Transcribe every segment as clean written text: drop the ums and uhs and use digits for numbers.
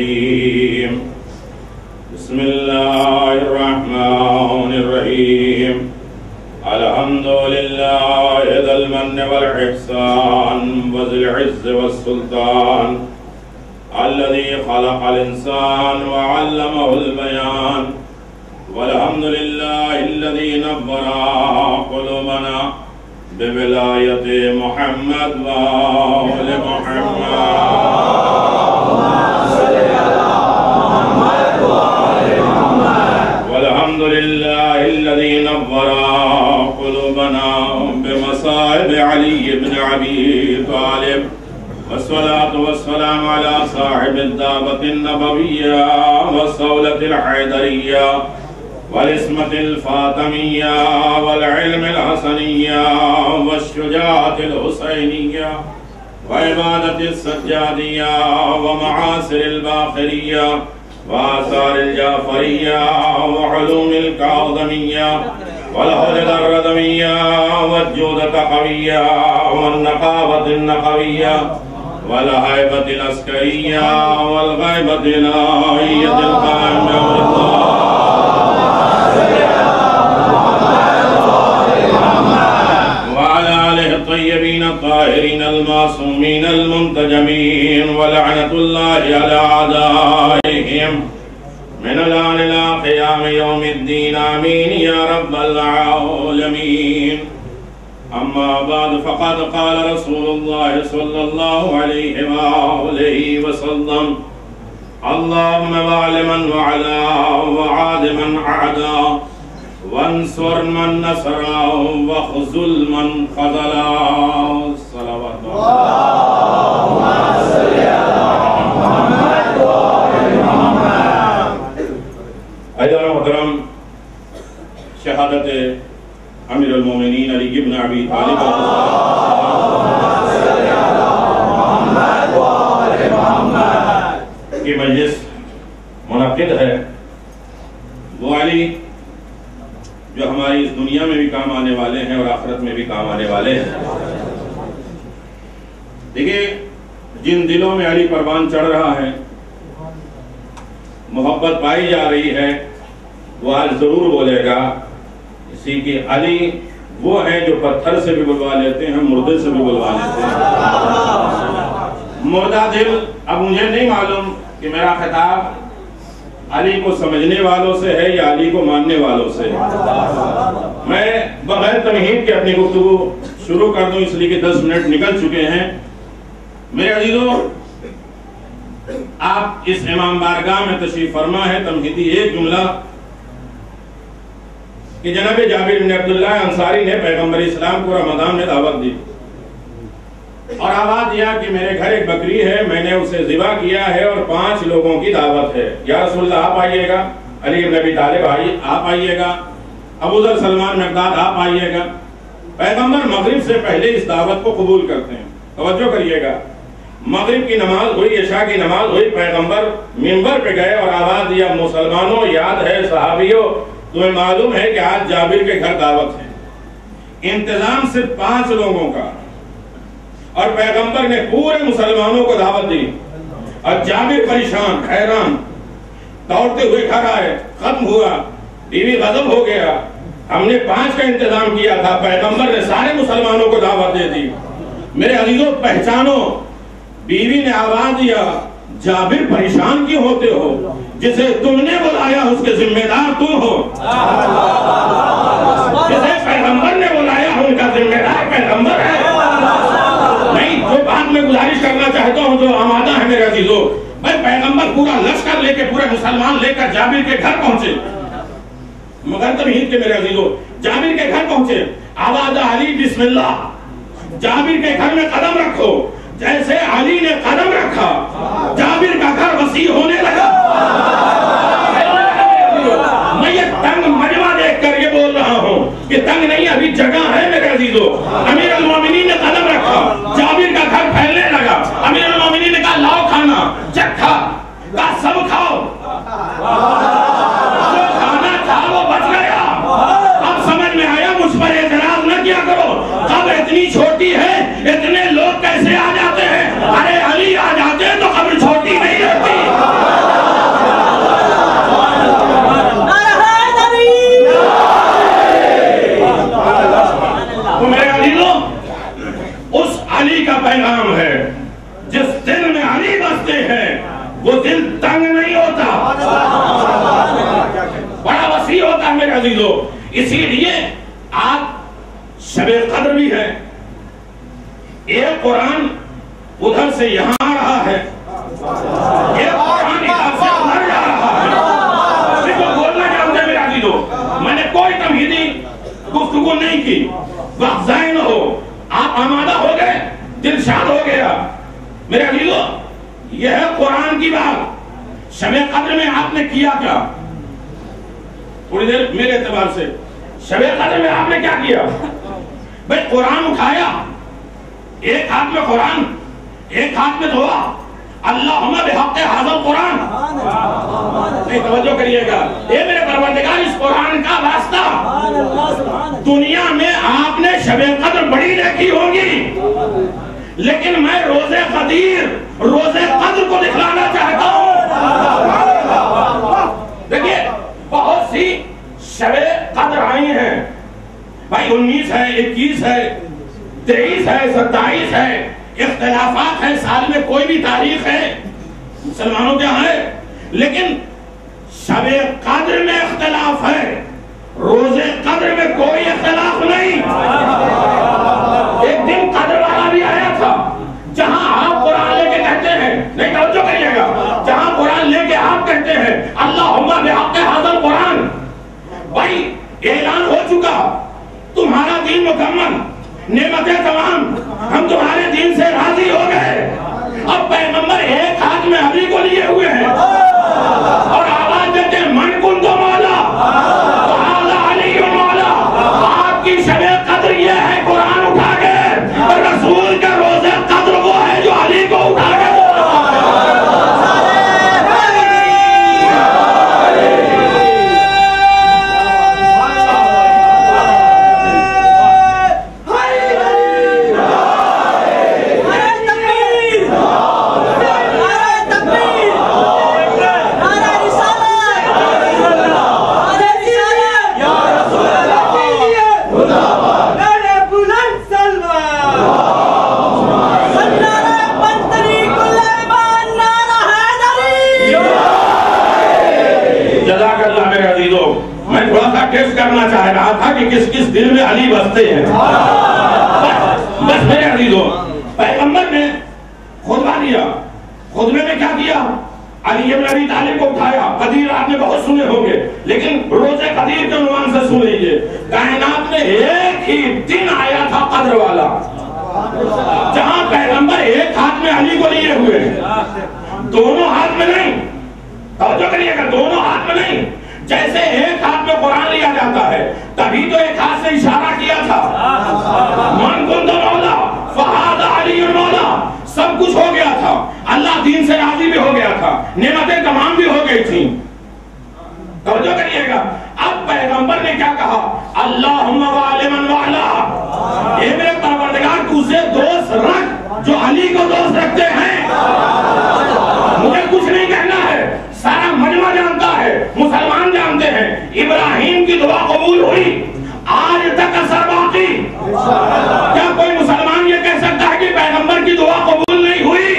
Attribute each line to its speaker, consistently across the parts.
Speaker 1: الرجيم بسم الله الرحمن الرحيم الحمد لله ذي المن والإحسان وذي العز والسلطان الذي خلق الإنسان وعلمه البيان والحمد لله الذي نور قلوبنا بولاية محمد وآل محمد والحمد لله الذي نور قلوبنا بمصائب علي بن أبي طالب والصلاة والسلام على صاحب الدعوة النبوية والصولة الحيدرية والاسمة الفاطمية والعلم الحسنية والشجاعة الحسينية وعبادة السجادية ومعاصر الباخرية وآثار الجعفرية وعلوم الكاظمية والهدى الردمية والجودة قوية والنقابة النقوية والهيبة العسكرية والغيبة الإلهية القائمة بالله وعلى آله الطيبين الطاهرين المعصومين المنتجمين ولعنة الله على أعدائهم من الآن إلى قيام يوم الدين آمين يا رب العالمين. أما بعد فقد قال رسول الله صلى الله عليه وآله وسلم اللهم وعل من وعلا وعاد من عادا وانصر من نصرا وخذل من خذلا. صلوات اللهم صل على محمد وآل محمد. ایھا محترم شہادت امیر المومنین علی بن ابی طالب کی مجلس منعقد ہے. وہ علی جو ہماری اس دنیا میں بھی کام آنے والے ہیں اور آخرت میں بھی کام آنے والے ہیں. دیکھیں جن دلوں میں علی پروان چڑھ رہا ہے، محبت پائی جا رہی ہے، وہ آج ضرور بولے گا اسی کہ علی وہ ہیں جو پتھر سے بھی بلوا لیتے ہیں، مردے سے بھی بلوا لیتے ہیں. مردہ دل، اب مجھے نہیں معلوم کہ میرا خطاب علی کو سمجھنے والوں سے ہے یا علی کو ماننے والوں سے ہے. میں بغیر تمہید کے اپنی گفتگو شروع کر دوں اس لیے کہ 10 منٹ نکل چکے ہیں. میرے عزیزوں، آپ اس امام بارگاہ میں تشریف فرما ہے. تمہیدی ایک جملہ کہ جناب جابر بن عبداللہ انصاری نے پیغمبر اسلام کو رمضان میں دعوت دی اور آواز دیا کہ میرے گھر ایک بکری ہے، میں نے اسے ذبح کیا ہے اور 5 لوگوں کی دعوت ہے. یا رسول اللہ آپ آئیے گا، علی بن ابی طالب آپ آئیے گا، ابو ذر سلمان مقداد آپ آئیے گا. پیغمبر مغرب سے پہلے اس دعوت کو قبول کرتے ہیں. توجہ کریے گا، مغرب کی نماز ہوئی، عشاء کی نماز ہوئی، پیغمبر منبر پہ گئے اور آواز دیا مسلمانوں یاد ہے صحابیوں تمہیں معلوم ہے کہ آج جابر کے گھر دعوت ہے. انتظام صرف 5 لوگوں کا اور پیغمبر نے پورے مسلمانوں کو دعوت دی اور جابر پریشان حیران دوڑتے ہوئے گھر آئے. ختم ہوا، بیوی غضب ہو گیا، ہم نے 5 کا انتظام کیا تھا، پیغمبر نے سارے مسلمانوں کو دعوت دے دی. میرے عزیزوں پہچانو، بیوی نے آواز دیا جابر پریشان کیوں ہوتے ہو؟ جسے تم نے بلایا اس کے ذمہ دار تم ہو. جسے پیغمبر نے بلایا ان کا ذمہ دار پیغمبر ہے. نہیں جو بات میں گزارش کرنا چاہتا ہوں جو آمادہ ہے میرے عزیزوں، بھائی پیغمبر پورا لشکر لے کے پورے مسلمان لے کر جابر کے گھر پہنچے. مگر تمہید کے میرے عزیزوں جابر کے گھر پہنچے، آواز علی بسم اللہ، جابر کے گھر میں قدم رکھو. جیسے علی نے قدم رکھا جابر کا گھر وسیع ہونے لگا. میں یہ تنگ مجمع دیکھ کر یہ بول رہا ہوں کہ تنگ نہیں، ابھی جگہ ہے میرے عزیزوں. امیر المومنین نے قدم رکھا، جابر کا گھر پھیلنے لگا. امیر المومنین نے کہا لاؤ کھانا، چکھا، کہا سب کھاؤ. جو کھانا تھا وہ بچ گیا. اب سمجھ میں آیا مجھ پر اعتراض نہ کیا کرو. قبر اتنی چھوٹی ہے، اتنے لوگ کیسے آ جاتے ہیں؟ ارے علی آ جاتے ہیں تو قبر چھوٹی نہیں رہتی. وہ دل تنگ نہیں ہوتا، بڑا وسیع ہوتا ہے میرے عزیزو۔ اسی لیے آج شب قدر بھی ہے، ایک قرآن ادھر سے یہاں آ رہا ہے، ایک قرآن ادھر سے ادھر جا رہا ہے۔ میں تو بولنا چاہتا ہے میرے عزیزو، میں نے کوئی تمہیدی گفتگو نہیں کی، وقت ضائع نہ ہو، آپ آمادہ ہو گئے، دل شاد ہو گیا۔ میرے عزیزو یہ ہے قرآن کی بات۔ شب قدر میں آپ نے کیا کیا؟ تھوڑی دیر میرے اعتبار سے شب قدر میں آپ نے کیا کیا؟ بھئی قرآن اٹھایا، ایک ہاتھ میں قرآن، ایک ہاتھ میں دعا، اللہم بحق ھذا القرآن۔ نہیں توجہ کریے گا، اے میرے پروردگار اس قرآن کا واسطہ، دنیا میں آپ نے شب قدر بڑی دیکھی ہوگی، لیکن میں روز قدر کو دکھلانا چاہتا ہوں۔ دیکھیے بہت سی شب قدر آئی ہیں بھائی، 19 ہے، 21 ہے، 23 ہے، 27 ہے، اختلافات ہیں، سال میں کوئی بھی تاریخ ہے مسلمانوں کے ہاں ہے، لیکن شب قدر میں اختلاف ہے، روز قدر میں کوئی اختلاف نہیں۔ ایک دن قدر والا بھی آیا تھا جہاں آپ قرآن لے کے کہتے ہیں، نہیں توجہ کریے گا، جہاں قرآن لے کے آپ کہتے ہیں اللہم بحق ھذا القرآن، بھائی اعلان ہو چکا تمہارا دین مکمل، نعمتیں تمام، ہم تمہارے دین سے راضی ہو گئے۔ اب پیغمبر ایک ہاتھ میں علی کو لیے ہوئے ہیں اور آواز دیتے ہیں من کنت مولا فھذا علی مولا۔ آپ کی شب قدر یہ ہے قرآن اٹھا کے، اور رسول کا روز قدر وہ ہے جو علی کو اٹھا کے۔ کرنا چاہ رہا تھا کہ کس کس دل میں علی بستے ہیں۔ بس میرے عزیزوں، پیغمبر نے خطبہ دیا، خطبے میں کیا کیا؟ علی ابن ابی طالب کو اٹھایا۔ قدیر آپ نے بہت سنے ہوں گے، لیکن روز قدیر کے عنوان سے سن لیجئے۔ کائنات میں ایک ہی دن آیا تھا قدر والا، جہاں پیغمبر ایک ہاتھ میں علی کو لیے ہوئے، دونوں ہاتھ میں نہیں، توجہ کریے گا، دونوں ہاتھ میں نہیں۔ جیسے ایک ہاتھ میں قرآن لیا جاتا ہے، تبھی تو ایک ہاتھ سے اشارہ کیا تھا، من کنت مولا فھذا علی مولا، سب کچھ ہو گیا تھا، اللہ دین سے راضی بھی ہو گیا تھا، نعمتیں تمام بھی ہو گئی تھیں۔ توجہ کریے گا، اب پیغمبر نے کیا کہا؟ اللہم وعلی من وعلا، اے میرے پروردگار تو اسے دوست رکھ جو علی کو دوست رکھتے ہیں۔ مجھے کچھ نہیں کہنا ہے، سارا مجمع جانتا ہے، مسلمان جانتے ہیں، ابراہیم کی دعا قبول ہوئی، آج تک اثر باقی۔ کیا کوئی مسلمان یہ کہہ سکتا ہے کہ پیغمبر کی دعا قبول نہیں ہوئی؟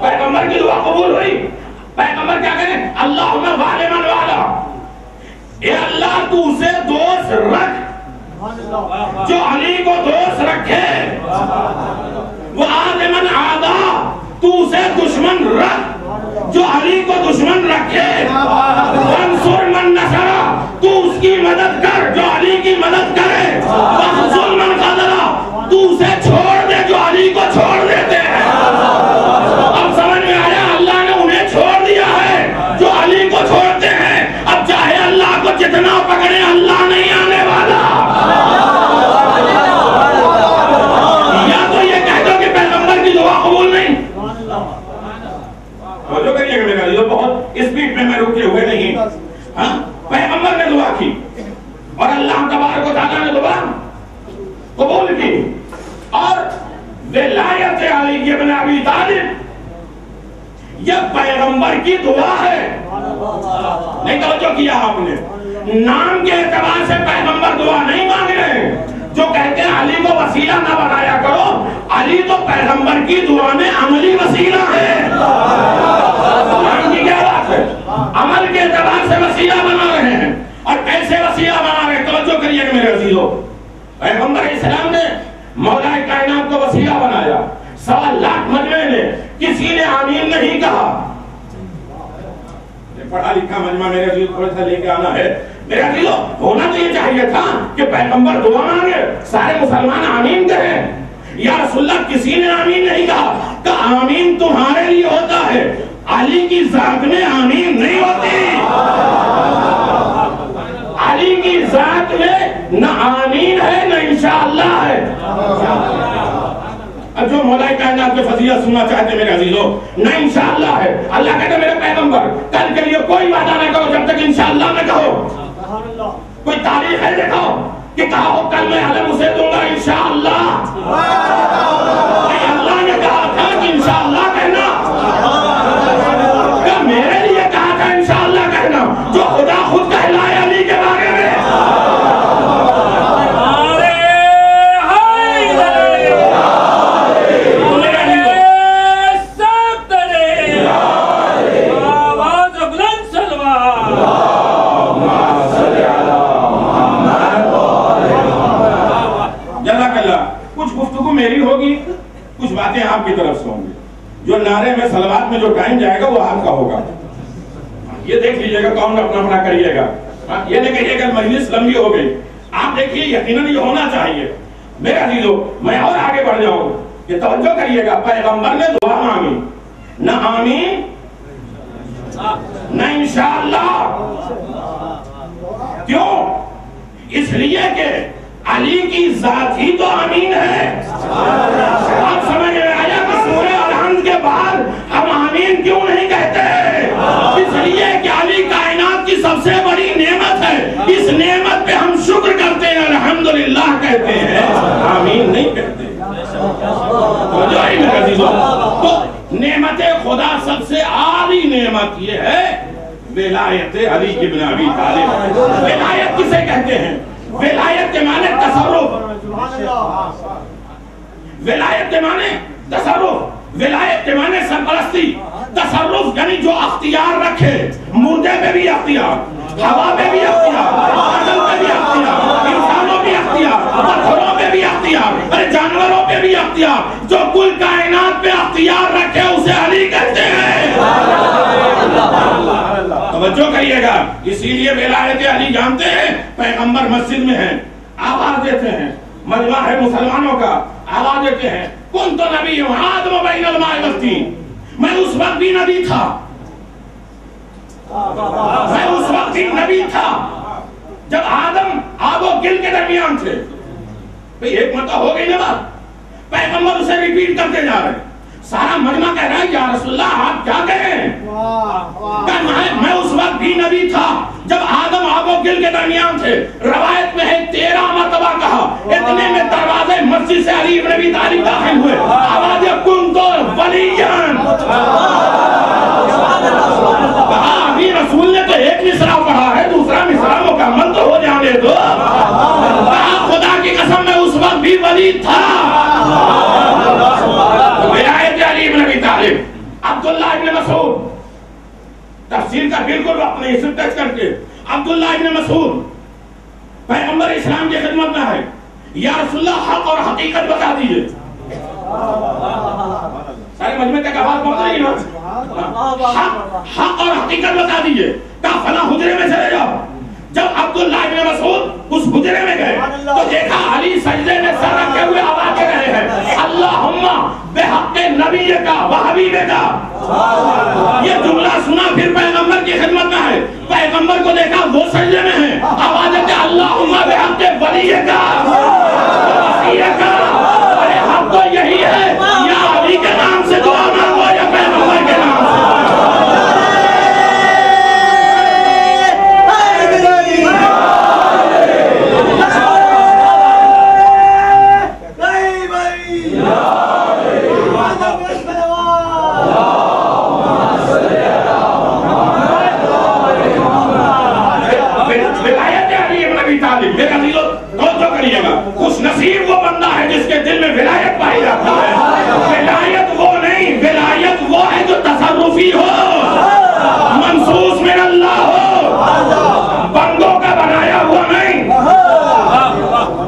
Speaker 1: پیغمبر کی دعا قبول ہوئی۔ پیغمبر کیا کہتے ہیں؟ اللہم وعلی من وعلا، اے اللہ تو اسے دوست رکھ جو علی کو دوست رکھے، وعلی من عادا، تو اسے دشمن رکھ جو علی کو دشمن رکھے، وانصر من نصر، تو اس کی مدد کر جو علی کی مدد کرے، واخذل من خذل، تو اسے چھوڑ دے جو علی کو چھوڑ دیتے ہیں۔ اب سمجھ میں آیا، اللہ نے انہیں چھوڑ دیا ہے جو علی کو چھوڑتے ہیں، اب چاہے اللہ کو جتنا پکڑے اللہ نہیں آنے والا۔ یا تو یہ کہہ دو کہ پیغمبر کی دعا قبول نہیں۔ جو کریے گا میرا جو بہت اسپیڈ میں رکے ہوئے نہیں، پیغمبر نے دعا کی اور اللہ تبارک و تعالیٰ نے دعا قبول کی، اور ولایت علی ابن ابی طالب یہ پیغمبر کی دعا ہے۔ نہیں توجہ کیا آپ نے؟ نام کے اعتبار سے پیغمبر دعا نہیں مانگ رہے، جو کہتے ہیں علی کو وسیلہ نہ بنایا کرو، علی تو پیغمبر کی دعا میں عملی وسیلہ ہے۔ آمین نہیں کہا. پڑھا لکھا مجمع میرے عزیز تھوڑا سا لے کے آنا ہے. میرے عزیزو ہونا تو یہ چاہیے تھا کہ پیغمبر دعا مانگے سارے مسلمان آمین کہیں. یا رسول اللہ کسی نے آمین نہیں کہا کہ آمین تمہارے لیے ہوتا ہے, علی کی ذات میں آمین نہیں ہوتی. علی کی ذات میں نہ آمین ہے نہ انشاءاللہ ہے. اب جو مولا کائنات کے فضیلت سننا چاہتے میرے عزیزو, نہ انشاءاللہ ہے. اللہ کہتے میرے پیغمبر کل کے لیے کوئی وعدہ نہ کرو جب تک انشاءاللہ نہ کہو. کوئی تاریخ ہے دیکھو کہ کہا ہو کل میں علم اسے دوں گا انشاءاللہ. اللہ نے کہا تھا کہ انشاءاللہ کہنا, کہ میرے لیے کہا تھا انشاءاللہ کہنا, جو خدا خود کہلائے علی کے بارے میں. میری ہوگی, کچھ باتیں آپ کی طرف سے ہوں گی. جو نعرے میں صلوات میں جو ٹائم جائے گا وہ آپ کا ہوگا. یہ دیکھ لیجئے گا کون اپنا اپنا کریے گا. یہ نہیں کہیے گا مجلس لمبی ہو گئی. آپ دیکھیے یقیناً یہ ہونا چاہیے. میرے عزیزو میں اور آگے بڑھ جاؤں, یہ توجہ کریے گا. پیغمبر نے دعا مانگی, نہ آمین نہ انشاءاللہ. کیوں؟ اس لیے کہ علی کی ذات ہی تو آمین ہے. آپ سمجھ میں آیا کہ سورہ الحمد کے بعد ہم آمین کیوں نہیں کہتے؟ اس لیے کہ علی کائنات کی سب سے بڑی نعمت ہے. اس نعمت پہ ہم شکر کرتے ہیں, الحمدللہ کہتے ہیں, آمین نہیں کہتے. تو نعمت خدا سب سے عالی نعمت یہ ہے ولایت علی ابن ابی طالب. ولایت کسے کہتے ہیں؟ ولایت کے معنی تصرف, ولایت کے معنی تصرف, ولایت کے معنی سرپرستی. تصرف یعنی جو اختیار رکھے, مردے پہ بھی اختیار, ہوا پہ بھی اختیار, بادل پہ بھی اختیار, انسانوں پہ اختیار, پتھروں پہ بھی اختیار, جانوروں پہ بھی اختیار. جو کل کائنات پہ اختیار رکھے اسے علی کہتے ہیں. توجہ کریے گا. اسی لیے ولایت علی جانتے ہیں, پیغمبر مسجد میں ہیں, آواز دیتے ہیں, مجمع ہے مسلمانوں کا, آواز دیتے ہیں, کنت نبی آدم بین الماء والطین. میں اس وقت بھی نبی تھا, میں اس وقت بھی نبی تھا جب آدم آب و گل کے درمیان تھے. ایک مرتبہ ہو گئی نا بات, پیغمبر اسے ریپیٹ کرتے جا رہے ہیں. سارا مجمع کہہ رہا ہے یا رسول اللہ آپ کیا کہیں؟ میں اس وقت بھی نبی تھا جب آدم آب و گل کے درمیان تھے. روایت میں ہے 13 مرتبہ کہا. اتنے میں دروازے مسجد سے علی ابن ابی طالب داخل ہوئے. آواز کنت ولیاً. کہا ابھی رسول نے تو ایک مصرع پڑھا ہے, دوسرا مصرع مکمل تو ہو جانے دو. کہا خدا کی قسم میں اس وقت بھی ولی تھا. ولایت علی ابن ابی طالب. عبداللہ ابن مسعود, تفسیر کا بالکل اپنے حصے ٹچ کر کے, عبداللہ ابن مسعود پیغمبر اسلام کی خدمت میں ہے. یا رسول اللہ حق اور حقیقت بتا دیجئے. سارے مجمع تک آواز پہنچ رہی ہے نا؟ حق اور حقیقت بتا دیجئے. کہا فلاں حجرے میں چلے جاؤ. جب عبداللہ ابن مسعود اس حجرے میں گئے تو دیکھا علی سجدے میں سر رکھے ہوئے آواز دے رہے ہیں, اللہم بحق نبی کا و حبیب کا. یہ جملہ سنا پھر پیغمبر کی خدمت میں ہے. پیغمبر کو دیکھا وہ سجدے میں ہے, آواز دیتے اللہم بحق ولی کا وسیع کا. ارے حق تو یہی ہے, یا علی کے نام سے دعا مانگو یا پیغمبر کے نام سے. خوش نصیب وہ بندہ ہے جس کے دل میں ولایت پائی جاتی ہے. ولایت وہ نہیں, ولایت وہ ہے جو تصرفی ہو, منصوص من اللہ ہو, بندوں کا بنایا ہوا نہیں.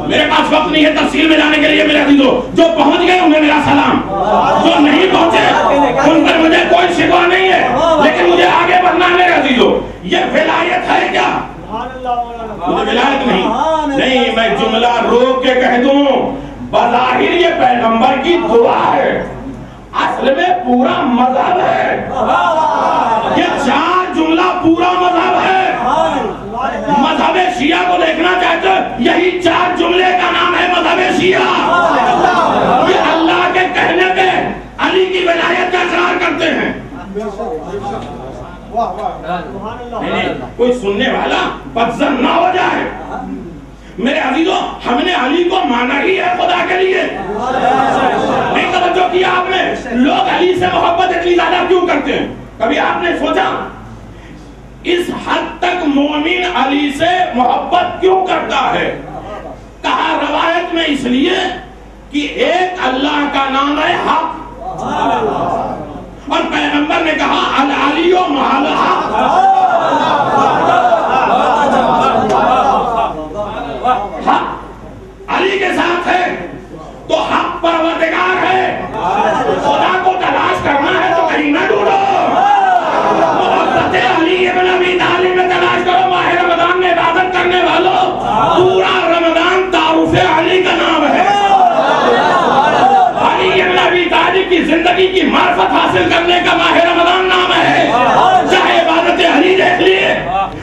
Speaker 1: میرے پاس وقت نہیں ہے تفصیل میں جانے کے لیے. میرے عزیزو جو پہنچ گئے انہیں میرا سلام, جو نہیں پہنچے ان پر مجھے یہ ولایت ہے کیا؟ ولایت نہیں، میں جملہ روک کے کہہ دوں، بظاہر یہ پیغمبر کی دعا ہے، اصل میں پورا مذہب ہے، یہ 4 جملہ پورا مذہب ہے۔ مذہب شیعہ کو دیکھنا چاہتے ہیں، یہی 4 جملے کا نام ہے مذہب شیعہ۔ یہ اللہ کے کہنے پہ علی کی ولایت کا اقرار کرتے ہیں۔ کوئی سننے والا بدظن نہ ہو جائے۔ میرے عزیزوں، ہم نے علی کو مانا ہی ہے خدا کے لیے۔ نہیں توجہ کیا آپ نے؟ لوگ علی سے محبت اتنی زیادہ کیوں کرتے ہیں؟ کبھی آپ نے سوچا اس حد تک مومن علی سے محبت کیوں کرتا ہے؟ کہا روایت میں اس لیے کہ ایک اللہ کا نام ہے حق، اور پیغمبر نے کہا العلی و محل حق۔ حق علی کے ساتھ ہے تو حق پروردگار ہے۔ خدا کو تلاش کرنا ہے تو کہیں نہ ڈھونڈو، محبت علی ابن ابی طالب میں تلاش کرو۔ ماہ رمضان میں عبادت کرنے والوں، پورا رمضان تعارف علی کا نام ہے۔ علی ابن ابی طالب کی زندگی کی معرفت حاصل کرنے کا ماہ رمضان نام ہے۔ چاہے عبادت علی دیکھ لیے،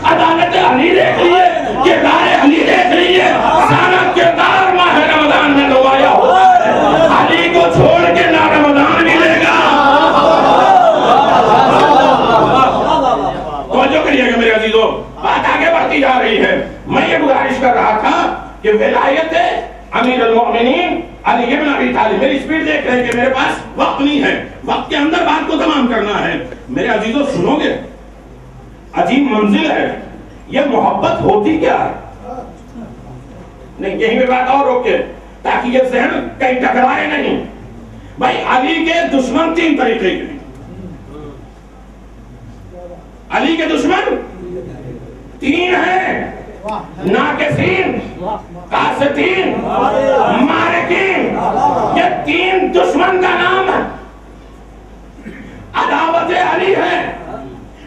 Speaker 1: عدالت علی دیکھ لیے، کردار علی دیکھ لیے، سارا کردار ماہ رمضان میں نمایاں ہوتا ہے۔ علی کو چھوڑ کے نہ رمضان ملے گا۔ توجہ کریے گا میرے عزیزوں، بات آگے بڑھتی جا رہی ہے۔ میں یہ گزارش کر رہا تھا کہ ولایت امیر المؤمنین علی ابن ابی طالب، میری سپیڈ دیکھ رہے ہیں کہ میرے پاس وقت نہیں ہے، وقت کے اندر بات کو تمام کرنا ہے۔ میرے عزیزوں سنو گے، عجیب منزل ہے یہ۔ محبت ہوتی کیا ہے؟ نہیں، یہیں پہ بات اور روکے تاکہ یہ ذہن کہیں ٹکرائے نہیں۔ بھائی علی کے دشمن 3 طریقے کے، علی کے دشمن 3 ہیں: ناقصین، قاسطین، مارکین۔ یہ 3 دشمن کا نام ہے۔ عداوت علی ہے۔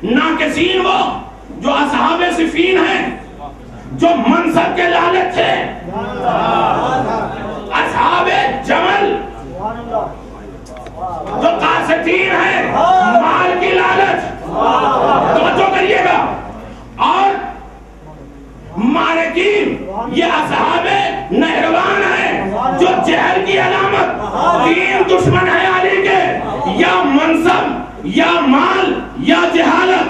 Speaker 1: ناقصین وہ جو اصحاب صفین ہیں، جو منصب کے لالچ تھے۔ اصحاب جمل جو قاسطین ہیں، مال کی لالچ۔ توجہ کریے گا۔ اور مارکین یہ اصحاب نہروان ہیں، جو جہل کی علامت۔ 3 دشمن ہیں علی کے، یا منصب، یا مال، یا جہالت۔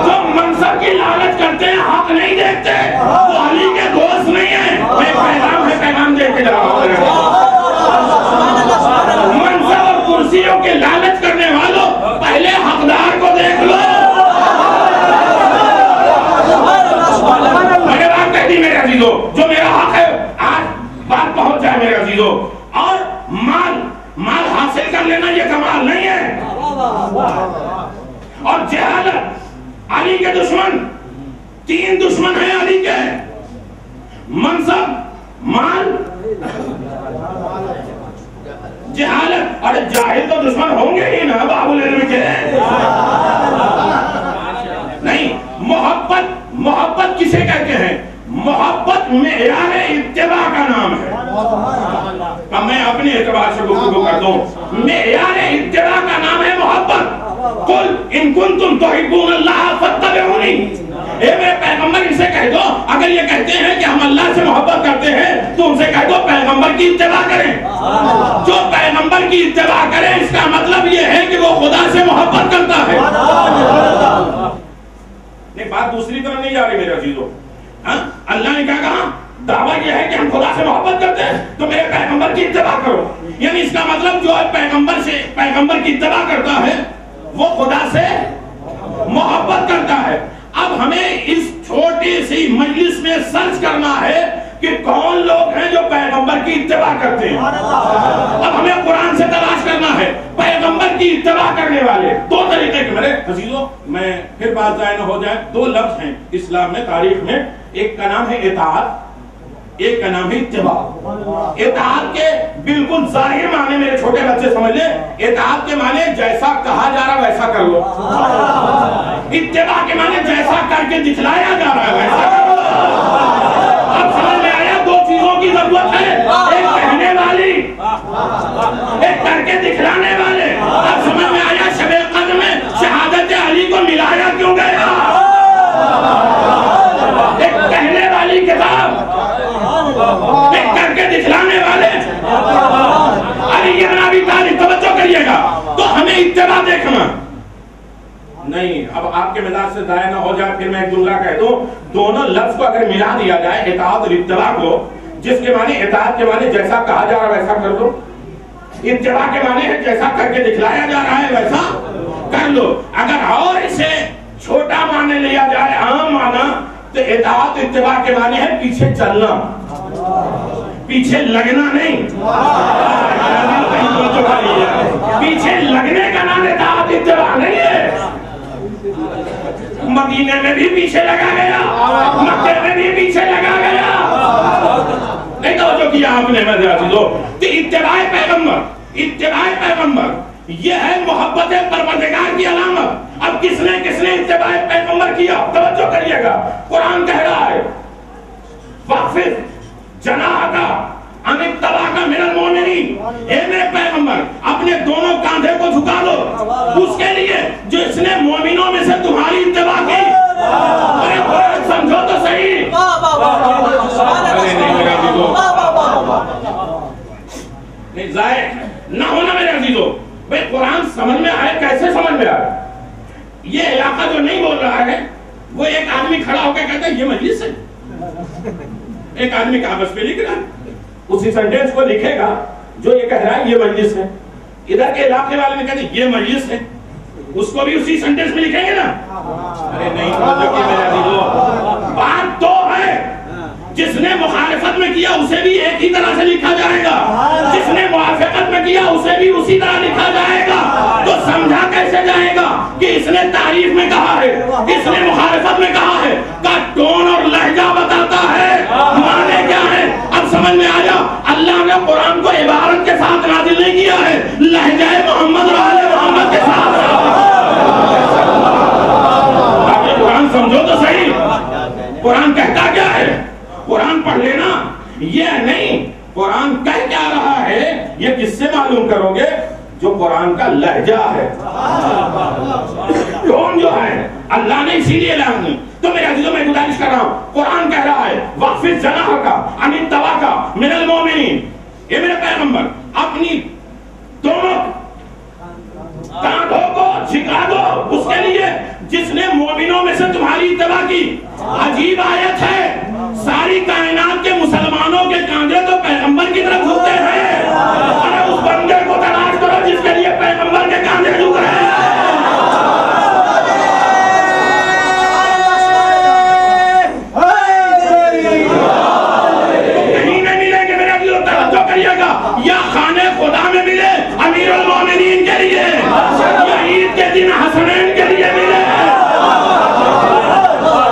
Speaker 1: جو منصب کی لالچ کرتے ہیں، حق نہیں دیکھتے، وہ علی کے دوست نہیں ہیں۔ ایک پیغام ہے، پیغام دیکھ کے جاؤ۔ منصب اور کرسیوں کے لالچ کرنے والوں، پہلے حقدار کو دیکھ لو۔ میرے بات کہتی میرے عزیزوں، جو میرا حق ہے آج بات پہنچ جائے میرے عزیزوں۔ اور مال حاصل کر لینا یہ کمال نہیں ہے۔ اور جہالت، علی کے دشمن 3 دشمن ہیں علی کے: منصب، مال، جہالت۔ اور جاہل تو دشمن ہوں گے ہی نا باب العلم کے۔ نہیں، محبت کسے کہتے ہیں؟ محبت معیار اتباع کا نام ہے۔ اب میں اپنے اعتبار سے گفتگو کر دوں، معیار اتباع کا نام ہے محبت۔ قل ان کنتم تحبون اللہ فاتبعونی۔ اے میرے پیغمبر، ان سے کہہ دو اگر یہ کہتے ہیں کہ ہم اللہ سے محبت کرتے ہیں تو ان سے کہہ دو پیغمبر کی اتباع کریں۔ جو پیغمبر کی اتباع کرے اس کا مطلب یہ ہے کہ وہ خدا سے محبت کرتا ہے۔ نہیں، بات دوسری طرف نہیں جا رہی میرے عزیزوں۔ اللہ نے کیا کہا؟ دعویٰ یہ ہے کہ ہم خدا سے محبت کرتے ہیں تو میرے پیغمبر کی اتباع کرو۔ یعنی اس کا مطلب جو پیغمبر کی اتباع کرتا ہے وہ خدا سے محبت کرتا ہے۔ اب ہمیں اس چھوٹی سی مجلس میں سرچ کرنا ہے کہ کون لوگ ہیں جو پیغمبر کی اتباع کرتے ہیں۔ اب ہمیں قرآن سے تلاش کرنا ہے پیغمبر کی اتباع کرنے والے 2 طریقے کے۔ میرے عزیزوں، میں پھر بات ضائع نہ ہو جائے، 2 لفظ ہیں اسلام میں، تاریخ میں۔ ایک کا نام ہے اطاعت، ایک کا نام ہے اتباع. اطاعت کے بالکل ظاہر معنی میرے چھوٹے بچے سمجھ لیں. اطاعت کے معنی جیسا کہا جا رہا ویسا کر لو. اتباع کے معنی جیسا کر کے دکھلایا جا رہا ہے ویسا کر لو. اب سمجھ میں آیا دو چیزوں کی ضرورت ہے, ایک کہنے والی, ایک کر کے دکھلانے والے. اب سمجھ میں آیا شب قدر میں شہادت علی کو ملایا کیوں گیا. ایک کہنے والی کتاب, ایک کر کے دکھلانے والے. علی بن ابی طالب, توجہ کریے گا, تو ہمیں اتباع دیکھنا نہیں. اب آپ کے مزاج سے ضائع نہ ہو جائے, پھر میں ایک جملہ کہہ دوں. دونوں لفظ کو اگر ملا دیا جائے, اطاعت اور اتباع کو, جس کے معنی اطاعت کے معنی جیسا کہا جا رہا ویسا کر دو, اتباع کے معنی ہے جیسا کر کے دکھلایا جا رہا ہے ویسا کر لو. اگر اور اسے چھوٹا معنی لیا جائے, عام معنی, تو اطاعت اتباع کے معنی ہے پیچھے چلنا, پیچھے لگنا نہیں. پیچھے لگنے کا نام اطاعت اتباع نہیں ہے. مدینے میں بھی پیچھے لگا گیا, مکے میں بھی پیچھے لگا گیا. نہیں توجہ کیا آپ نے میرے عزیزو. تو اتباع پیغمبر, اتباع پیغمبر یہ ہے محبت پروردگار کی علامت. اب کس نے اتباع پیغمبر کیا, توجہ کریے گا. قرآن کہہ رہا ہے وَخْفِضْ جَنَاحَكَ عَنِ اتَّبَعَكَ مِنَ الْمُؤْمِنِينَ. اے میرے پیغمبر اپنے دونوں کاندھے کو جھکا دو اس کے لیے جو اس نے مومنوں میں سے تمہاری اتباع کی. ارے قرآن سمجھو تو صحیح. نہیں ضائع نہ ہونا میرے عزیزو. بھئی قرآن سمجھ میں آئے, کیسے سمجھ میں آئے. یہ علاقہ جو نہیں بول رہا ہے, وہ ایک آدمی کھڑا ہو کے کہتا ہے یہ مجلس ہے. ایک آدمی کاغذ پہ لکھ رہا ہے, اسی سینٹینس کو لکھے گا جو یہ کہہ رہا ہے یہ مجلس ہے. ادھر کے علاقے والے نے کہتے ہیں یہ مجلس ہے, اس کو بھی اسی سینٹینس میں لکھیں گے نا. ارے نہیں توجہ کی میرے عزیزو, بات دو ہے. جس نے مخالفت میں کیا اسے بھی ایک ہی طرح سے لکھا جائے گا, جس نے موافقت میں کیا اسے بھی اسی طرح لکھا جائے گا. تو سمجھا کیسے جائے گا کہ اس نے تعریف میں کہا ہے, اس نے مخالفت میں کہا ہے, کا ٹون اور لہجہ بتاتا ہے معنی کیا ہے. اب سمجھ میں آیا, اللہ نے قرآن کو عبارت کے ساتھ نازل نہیں کیا ہے, لہجہ محمد اور آل محمد کے ساتھ. آپ قرآن سمجھو تو صحیح. قرآن کہتا کیا ہے, قرآن پڑھ لینا یہ نہیں. قرآن کہہ کیا رہا ہے یہ کس سے معلوم کرو گے, جو قرآن کا لہجہ ہے, ٹون جو ہے. اللہ نے اسی لیے لازمی. تو میرے عزیزوں میں گزارش کر رہا ہوں, قرآن کہہ رہا ہے وَخْفِضْ جَنَاحَكَ عَنِ اتَّبَعَكَ مِنَ الْمُؤْمِنِينَ. یہ میرے پیغمبر اپنی دونوں کانٹوں کو جھکا دو اس کے لیے جس نے مومنوں میں سے تمہاری اتباع کی. عجیب آیت ہے, ساری کائنات کے مسلمانوں کے کاندھے تو پیغمبر کی طرف جھکتے ہیں. ارے اس بندے کو تلاش کرو جس کے لیے پیغمبر کے کاندھے جھک رہے ہیں. کہیں نہیں ملیں گے میرے عزیزو, توجہ کریے گا. یا خانے خدا میں ملے امیر المومنین کے لیے, یا عید کے دن حسنین کے لیے ملے.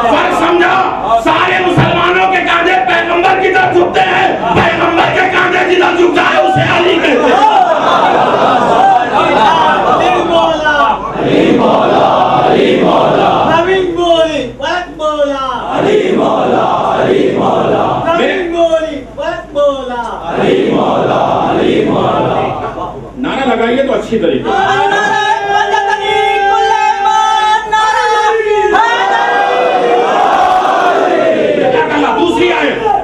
Speaker 1: فرق سمجھا, سارے مسلمانوں کے کاندھے پیغمبر کی طرف جھکتے ہیں, پیغمبر کے کاندھے کی طرف جھکتا ہے اسے علی کہتے ہیں. علی مولا, علی مولا, علی مولا, نبی مولی, وقت مولا, علی مولا, علی مولا, نبی مولی, وقت مولا, علی مولا, علی مولا. نعرہ لگائیے تو اچھی طریقے سے.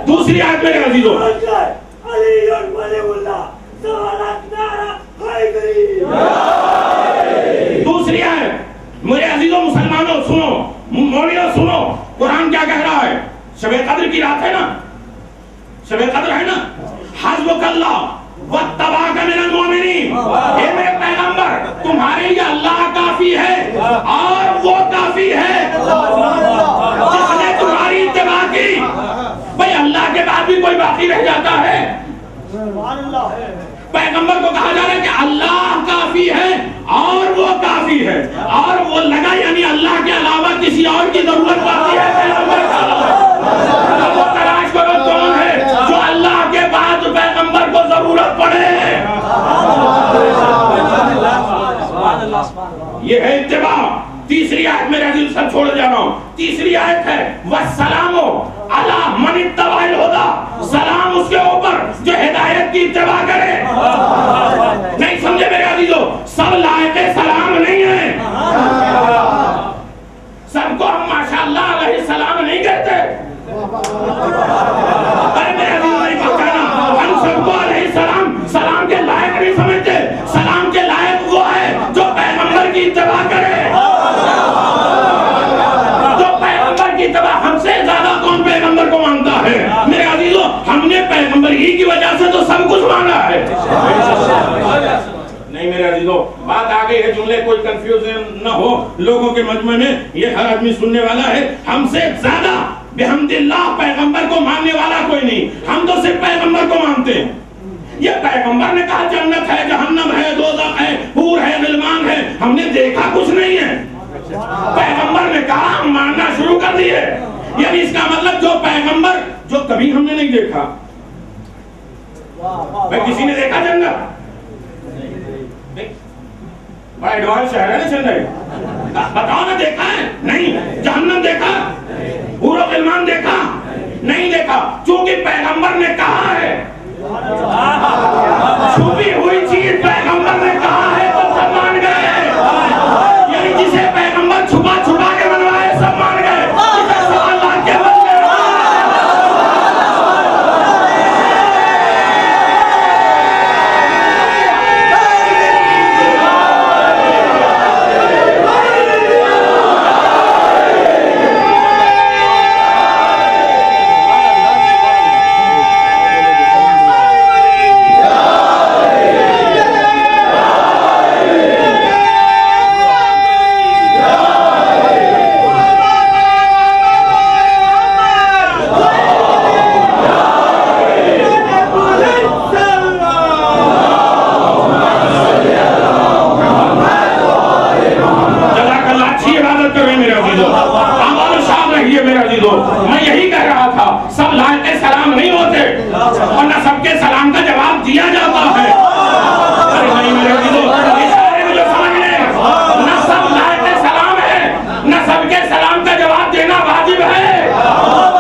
Speaker 1: دوسری آیت میرے عزیزو, دوسری آیت میرے عزیزو مسلمانوں سنو, مومنوں سنو. قرآن کیا کہہ رہا ہے, شب قدر کی رات ہے نا, شب قدر ہے نا. حسبک اللہ واتبعک من المؤمنین. اے میرے پیغمبر تمہارے لیے اللہ کافی ہے اور وہ کافی ہے جس نے تمہاری اتباع کی. بھئی اللہ کے بعد بھی کوئی باقی رہ جاتا ہے. پیغمبر کو کہا جا رہا ہے کہ اللہ کافی ہے اور وہ کافی ہے, اور وہ لگا یعنی اللہ کے علاوہ کسی اور کی ضرورت پڑتی ہے پیغمبر کا. وہ تلاش کرو کون ہے, یہ ہے اتباع. تیسری آیت میرے عزیز سب چھوڑ جا رہا ہوں. تیسری آیت ہے والسلام علی من اتبع الہدی، سلام اس کے اوپر جو ہدایت کی اتباع کرے. نہیں سمجھے میرے عزیزو، سب لائق سلام نہیں ہیں. سب کو ہم ماشاءاللہ علیہ السلام نہیں کہتے. ارے میرے عزیزو نہیں پہنچانا، ہم سب کو علیہ السلام سلام کے لائق نہیں سمجھتے. سلام کے لائق وہ ہے جو پیغمبر کی اتباع کرے. ہم سے زیادہ کون پیغمبر کو مانتا ہے؟ میرے عزیزو ہم نے پیغمبر ہی کی وجہ سے تو سب کچھ مانا ہے. نہیں میرے عزیزو بات آگے ہے، جملے کوئی کنفیوژن نہ ہو لوگوں کے مجمع میں، یہ ہر آدمی سننے والا ہے. ہم سے زیادہ بحمد اللہ پیغمبر کو ماننے والا کوئی نہیں. ہم تو صرف پیغمبر کو مانتے ہیں. یہ پیغمبر نے کہا جنت ہے، جہنم ہے، دوزخ ہے، حور ہے، غلمان ہے، ہم نے دیکھا کچھ نہیں ہے. پیغمبر نے کہا ہم ماننا شروع کر دیے. یعنی اس کا مطلب جو پیغمبر جو کبھی ہم نے نہیں دیکھا. بھائی کسی نے دیکھا جنت؟ بڑا ایڈوانس شہر ہے نا چندائی، بتاؤ نا دیکھا ہے؟ نہیں. جہنم دیکھا؟ حور و غلمان دیکھا؟ نہیں دیکھا. چونکہ پیغمبر نے کہا ہے، چھپی ہوئی چیز پیغمبر نے کہا ہے تو سب مان گئے. یعنی جسے پیغمبر چھپا چھپا کے بنوائے سب مان گئے. جسے سوال لا کے بن گئے. میں یہی کہہ رہا تھا سب لائق سلام نہیں ہوتے اور نہ سب کے سلام کا جواب دیا جاتا ہے. نہ سب لائق سلام ہے، نہ سب کے سلام کا جواب دینا واجب ہے.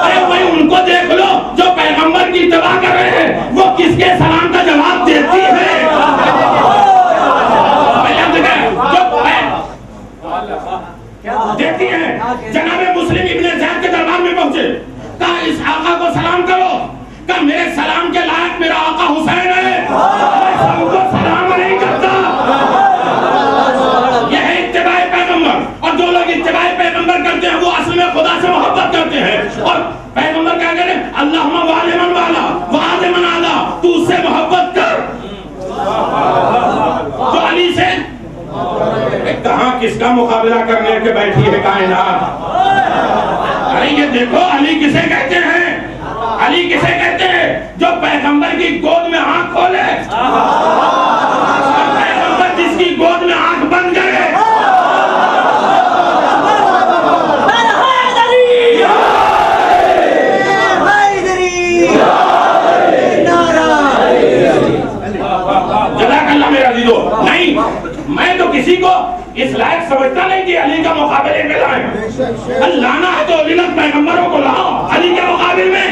Speaker 1: ارے بھائی ان کو دیکھ لو جو پیغمبر کی اتباع کر رہے ہیں، وہ کس کے سلام کا جواب دیتی ہے؟ دیتی ہے. جناب مسلم ابن زید کے دربار میں پہنچے، کہا اس آقا کو سلام کرو. کہا میرے سلام کے لائق میرا آقا حسین ہے، میں سب کو سلام نہیں کرتا. یہ ہے اتباع پیغمبر. اور جو لوگ اتباع پیغمبر کرتے ہیں وہ اصل میں خدا سے محبت کرتے ہیں. اور پیغمبر کیا کہتے ہیں؟ اللہم والی من والا وعد من علا، تو اس سے محبت کر. جو علی سے کہاں کس کا مقابلہ کرنے کے بیٹھی ہے کائنات. ارے یہ دیکھو علی کسے کہتے ہیں؟ علی کسے کہتے ہیں؟ جو پیغمبر کی گود میں آنکھ کھولے اور پیغمبر جس کی گود میں آنکھ بن گئے. جزاک اللہ میرا عزیزو. نہیں میں تو کسی کو اس لائق سمجھتا نہیں کہ علی کا مقابلے میں لائیں. لانا ہے تو علی پیغمبروں کو لاؤ علی کے مقابل میں.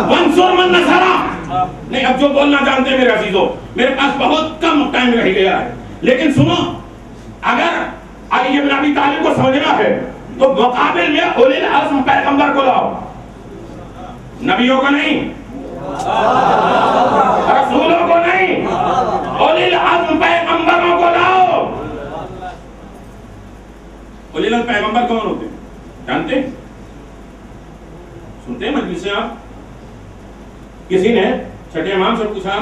Speaker 1: منصور من نصرہ. نہیں اب جو بولنا جانتے ہیں میرے عزیزو، میرے پاس بہت کم ٹائم رہ گیا ہے، لیکن سنو اگر علی بن ابی طالب کو سمجھنا ہے تو مقابل میں اولی العزم پیغمبر کو لاؤ، نبیوں کو نہیں، رسولوں کو نہیں، اولی العزم پیغمبروں کو لاؤ. اولی العزم پیغمبر کون ہوتے ہیں جانتے ہیں؟ سنتے ہیں مجلس سے آپ؟ کسی نے چھٹے امام سے پوچھا؟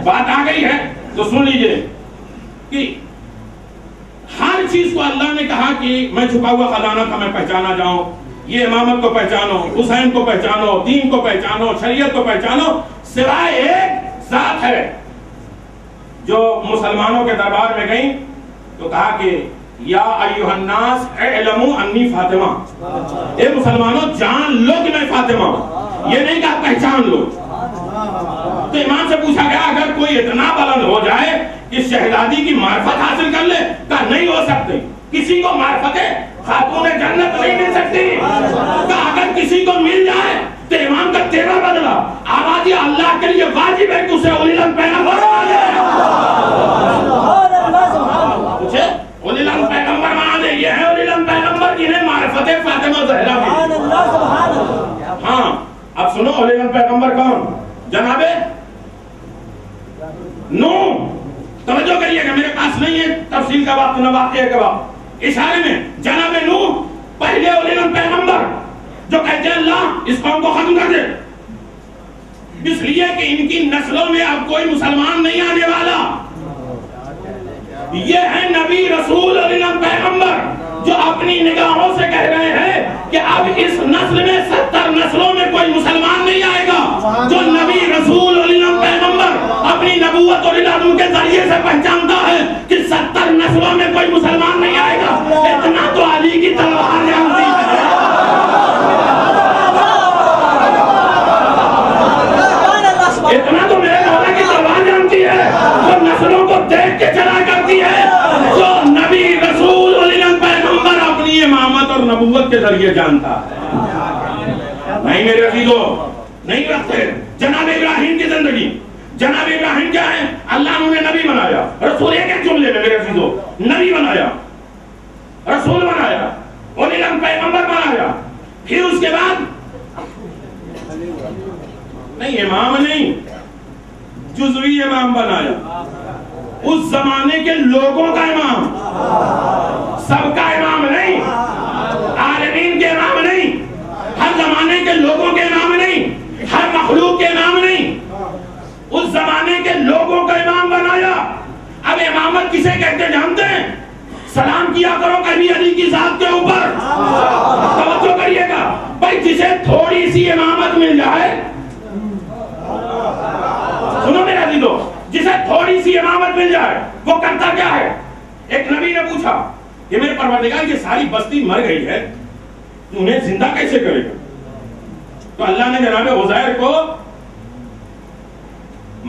Speaker 1: بات آ گئی ہے تو سن لیجئے کہ ہر چیز کو اللہ نے کہا کہ میں چھپا ہوا خزانہ تھا، میں پہچانا جاؤں. یہ امامت کو پہچانو، حسین کو پہچانو، دین کو پہچانو، شریعت کو پہچانو، سوائے ایک ذات ہے جو مسلمانوں کے دربار میں گئیں تو کہا کہ یا ایھا الناس اعلموا انی فاطمہ. اے مسلمانوں جان لو کہ میں فاطمہ ہوں. یہ نہیں کہا پہچان لو. تو امام سے پوچھا گیا اگر کوئی اتنا بلند ہو جائے کہ شہزادی کی معرفت حاصل کر لے، کہا نہیں ہو سکتی، کسی کو معرفت خاتون جنت نہیں مل سکتی، کہا اگر کسی کو مل جائے تو امام کا تیرا بدلا آبادی اللہ کے لیے واجب ہے کہ اسے اولی الامر بنا دے، پوچھے اولی الامر بنا دے، یہ ہے اولی الامر جنہیں معرفت فاطمہ زہرا ملی۔ ہاں اب سنو اولی الامر کون؟ جناب نوح۔ توجہ کریے گا، میرے پاس نہیں ہے تفصیل کا وقت نہ واقعہ کا وقت، اشارے میں جناب نوح پہلے اولی الامر جو کہتے ہیں اللہ اس قوم کو ختم کر دے، اس لیے کہ ان کی نسلوں میں اب کوئی مسلمان نہیں آنے والا، یہ ہے نبی رسول اولی الامر جو اپنی نگاہوں سے کہہ رہے ہیں کہ اب اس نسل میں 70 نسلوں میں کوئی مسلمان نہیں آئے گا۔ جو نبی رسول اولی الامر اپنی نبوت اور علم کے ذریعے سے پہچانتا ہے کہ 70 نسلوں میں کوئی مسلمان نہیں آئے گا، اتنا تو علی کی تلوار جانتی ہے، اتنا تو میرے مولا کی تلوار جانتی ہے، جو نسلوں کو دیکھ کے چلا کرتی ہے، جو نبی رسول اولی الامر اپنی امامت اور نبوت کے ذریعے جانتا ہے۔ نہیں میرے عزیزو، نہیں رکھتے جناب ابراہیم کی زندگی۔ جناب ابراہیم کیا ہے؟ اللہ نے انہیں نبی بنایا، رسول ایک ایک جملے میں میرے عزیزو، نبی بنایا، رسول بنایا، اولی الامر بنایا، پھر اس کے بعد نہیں امام نہیں، جزوی امام بنایا، اس زمانے کے لوگوں کا امام، سب کا امام نہیں، عالمین کے امام نہیں، ہر زمانے کے لوگوں کے امام نہیں، ہر مخلوق کے امام نہیں، اس زمانے کے لوگوں کا امام بنایا۔ اب امامت کسے کہتے جانتے ہیں؟ سلام کیا کرو کبھی علی کی ذات کے اوپر، توجہ کریے گا بھائی، جسے تھوڑی سی امامت مل جائے، سنو میرا عزیزو، جسے تھوڑی سی امامت مل جائے وہ کرتا کیا ہے؟ ایک نبی نے پوچھا کہ میرے پروردگار یہ ساری بستی مر گئی ہے، انہیں زندہ کیسے کرے گا؟ تو اللہ نے جناب عزیر کو